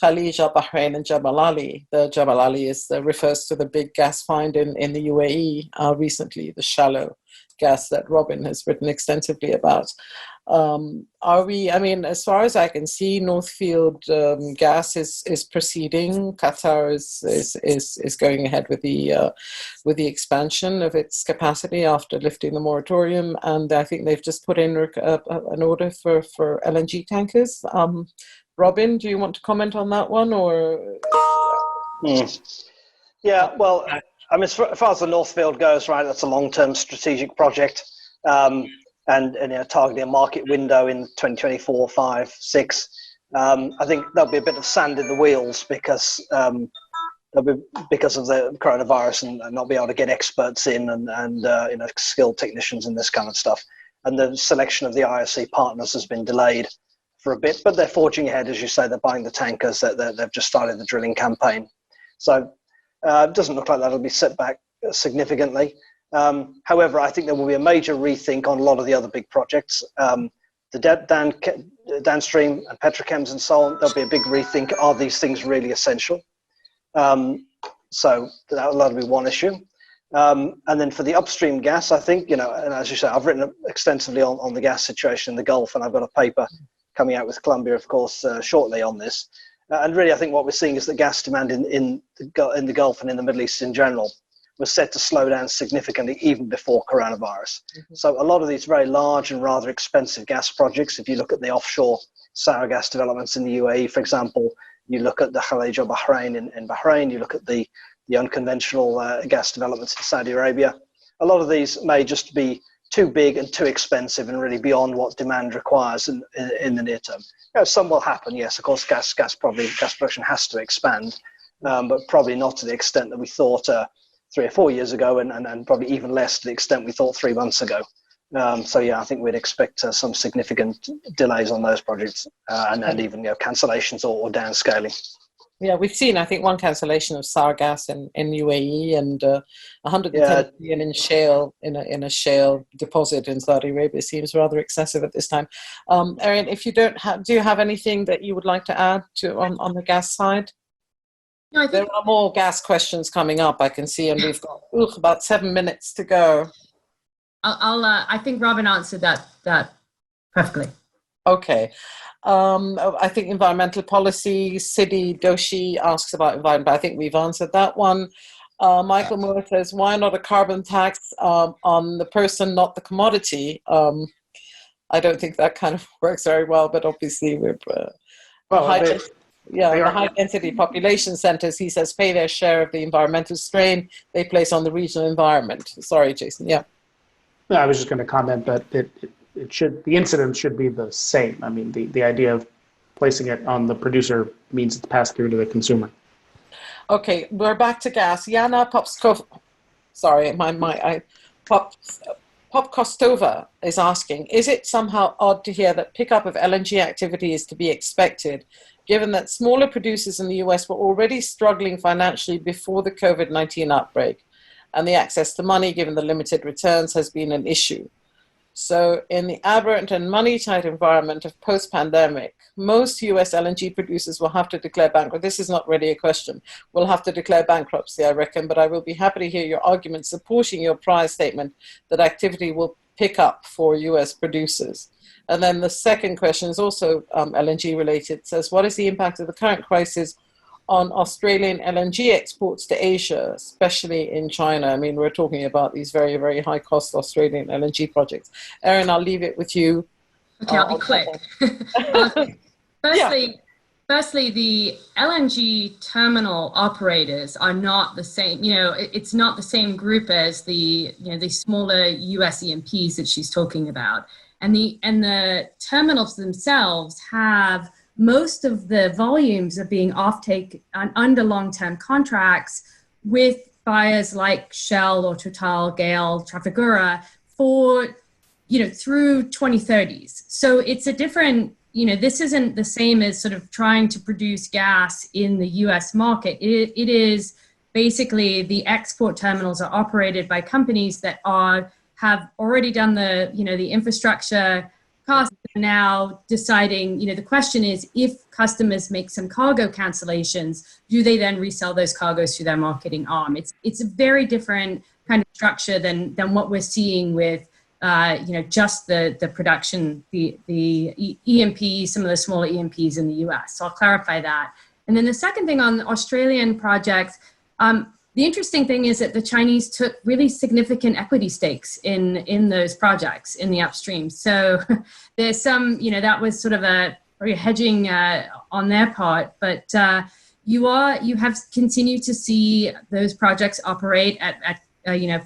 C: Khalij, Bahrain, and Jebel Ali. The Jebel Ali refers to the big gas find in the UAE recently, the shallow gas that Robin has written extensively about. As far as I can see, North Field gas is proceeding. Qatar is going ahead with the expansion of its capacity after lifting the moratorium, and I think they've just put in an order for LNG tankers. Robin, do you want to comment on that one, or?
E: Yeah, well, as far as the North Field goes, right, that's a long-term strategic project. And targeting a market window in 2024, 5, 6. I think there'll be a bit of sand in the wheels because of the coronavirus and not be able to get experts in and skilled technicians and this kind of stuff. And the selection of the IOC partners has been delayed for a bit, but they're forging ahead, as you say. They're buying the tankers. They've just started the drilling campaign, so it doesn't look like that'll be set back significantly. However, I think there will be a major rethink on a lot of the other big projects. The downstream and petrochems and so on, there'll be a big rethink. Are these things really essential? So that'll be one issue. And then for the upstream gas, I think, and as you say, I've written extensively on the gas situation in the Gulf, and I've got a paper coming out with Columbia, of course, shortly on this. And really, I think what we're seeing is that gas demand in the Gulf and in the Middle East in general was set to slow down significantly even before coronavirus. So a lot of these very large and rather expensive gas projects, if you look at the offshore sour gas developments in the UAE, for example, you look at the Khalij or Bahrain in Bahrain, you look at the unconventional gas developments in Saudi Arabia, a lot of these may just be too big and too expensive and really beyond what demand requires in the near term. Some will happen, yes, of course, gas production has to expand, but probably not to the extent that we thought 3 or 4 years ago, and probably even less to the extent we thought 3 months ago. So yeah, I think we'd expect some significant delays on those projects, and even cancellations or downscaling.
C: Yeah, we've seen, I think, one cancellation of sour gas in UAE and 110 million in shale in a shale deposit in Saudi Arabia seems rather excessive at this time. Erin, if you do you have anything that you would like to add to on the gas side?
F: No, I think
C: there are more gas questions coming up, I can see, and we've got about 7 minutes to go.
F: I think Robin answered that perfectly.
C: Okay. I think environmental policy, Sidi Doshi asks about environment, but I think we've answered that one. Michael Moore says, why not a carbon tax on the person, not the commodity? I don't think that kind of works very well, but obviously we're the high density population centers, he says, pay their share of the environmental strain they place on the regional environment. Sorry, Jason. Yeah.
B: No, I was just going to comment that the incidence should be the same. I mean, the idea of placing it on the producer means it's passed through to the consumer.
C: Okay, we're back to gas. Yana Popkostova is asking, is it somehow odd to hear that pickup of LNG activity is to be expected, given that smaller producers in the US were already struggling financially before the COVID-19 outbreak, and the access to money, given the limited returns, has been an issue? So in the aberrant and money-tight environment of post-pandemic, most US LNG producers will have to declare bankruptcy. This is not really a question. We'll have to declare bankruptcy, I reckon, but I will be happy to hear your argument supporting your prior statement that activity will pick up for US producers. And then the second question is also LNG related. It says, what is the impact of the current crisis on Australian LNG exports to Asia, especially in China? I mean, we're talking about these very, very high-cost Australian LNG projects. Erin, I'll leave it with you.
F: Okay, I'll be quick. Firstly, the LNG terminal operators are not the same. It's not the same group as the smaller US EMPs that she's talking about, and the terminals themselves have. Most of the volumes are being offtake under long-term contracts with buyers like Shell or Total, Gale, Trafigura for, through 2030s. So it's a different, this isn't the same as sort of trying to produce gas in the US market. It is basically the export terminals are operated by companies that have already done the infrastructure costs. Now deciding, the question is, if customers make some cargo cancellations, do they then resell those cargoes through their marketing arm? It's a very different kind of structure than what we're seeing with, just the production, the EMPs, some of the smaller EMPs in the US. So I'll clarify that. And then the second thing on the Australian projects, the interesting thing is that the Chinese took really significant equity stakes in those projects in the upstream. So there's some, that was sort of a hedging on their part, but you have continued to see those projects operate at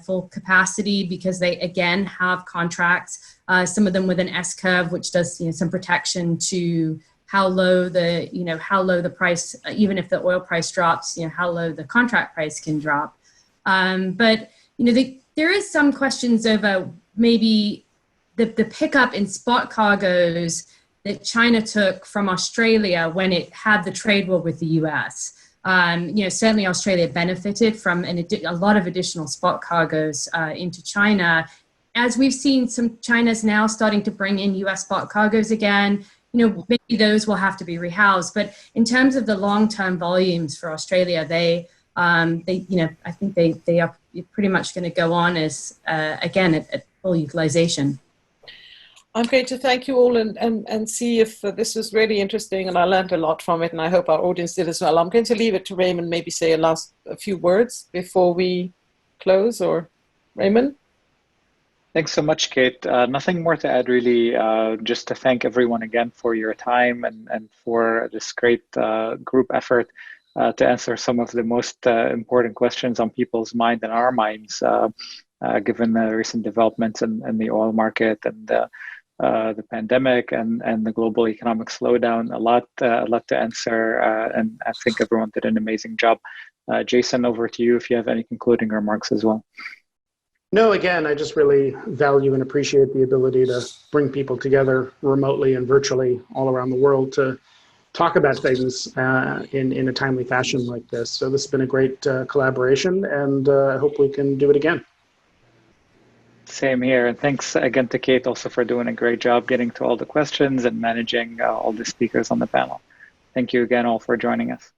F: full capacity because they again have contracts. Some of them with an S curve, which does some protection to how low the price, even if the oil price drops, how low the contract price can drop. But there is some questions over maybe the pickup in spot cargoes that China took from Australia when it had the trade war with the US. Certainly Australia benefited from a lot of additional spot cargoes into China. As we've seen, China's now starting to bring in US spot cargoes again. Maybe those will have to be rehoused. But in terms of the long-term volumes for Australia, I think they are pretty much going to go on as, again, at full utilization.
C: I'm going to thank you all and see if this was really interesting, and I learned a lot from it, and I hope our audience did as well. I'm going to leave it to Raymond, maybe say a few words before we close, or Raymond?
A: Thanks so much, Kate. Nothing more to add, really. Just to thank everyone again for your time and for this great group effort to answer some of the most important questions on people's mind and our minds, given the recent developments in the oil market and the pandemic and the global economic slowdown. A lot to answer, and I think everyone did an amazing job. Jason, over to you if you have any concluding remarks as well.
B: No, again, I just really value and appreciate the ability to bring people together remotely and virtually all around the world to talk about things in a timely fashion like this. So this has been a great collaboration, and I hope we can do it again.
A: Same here. And thanks again to Kate also for doing a great job getting to all the questions and managing all the speakers on the panel. Thank you again all for joining us.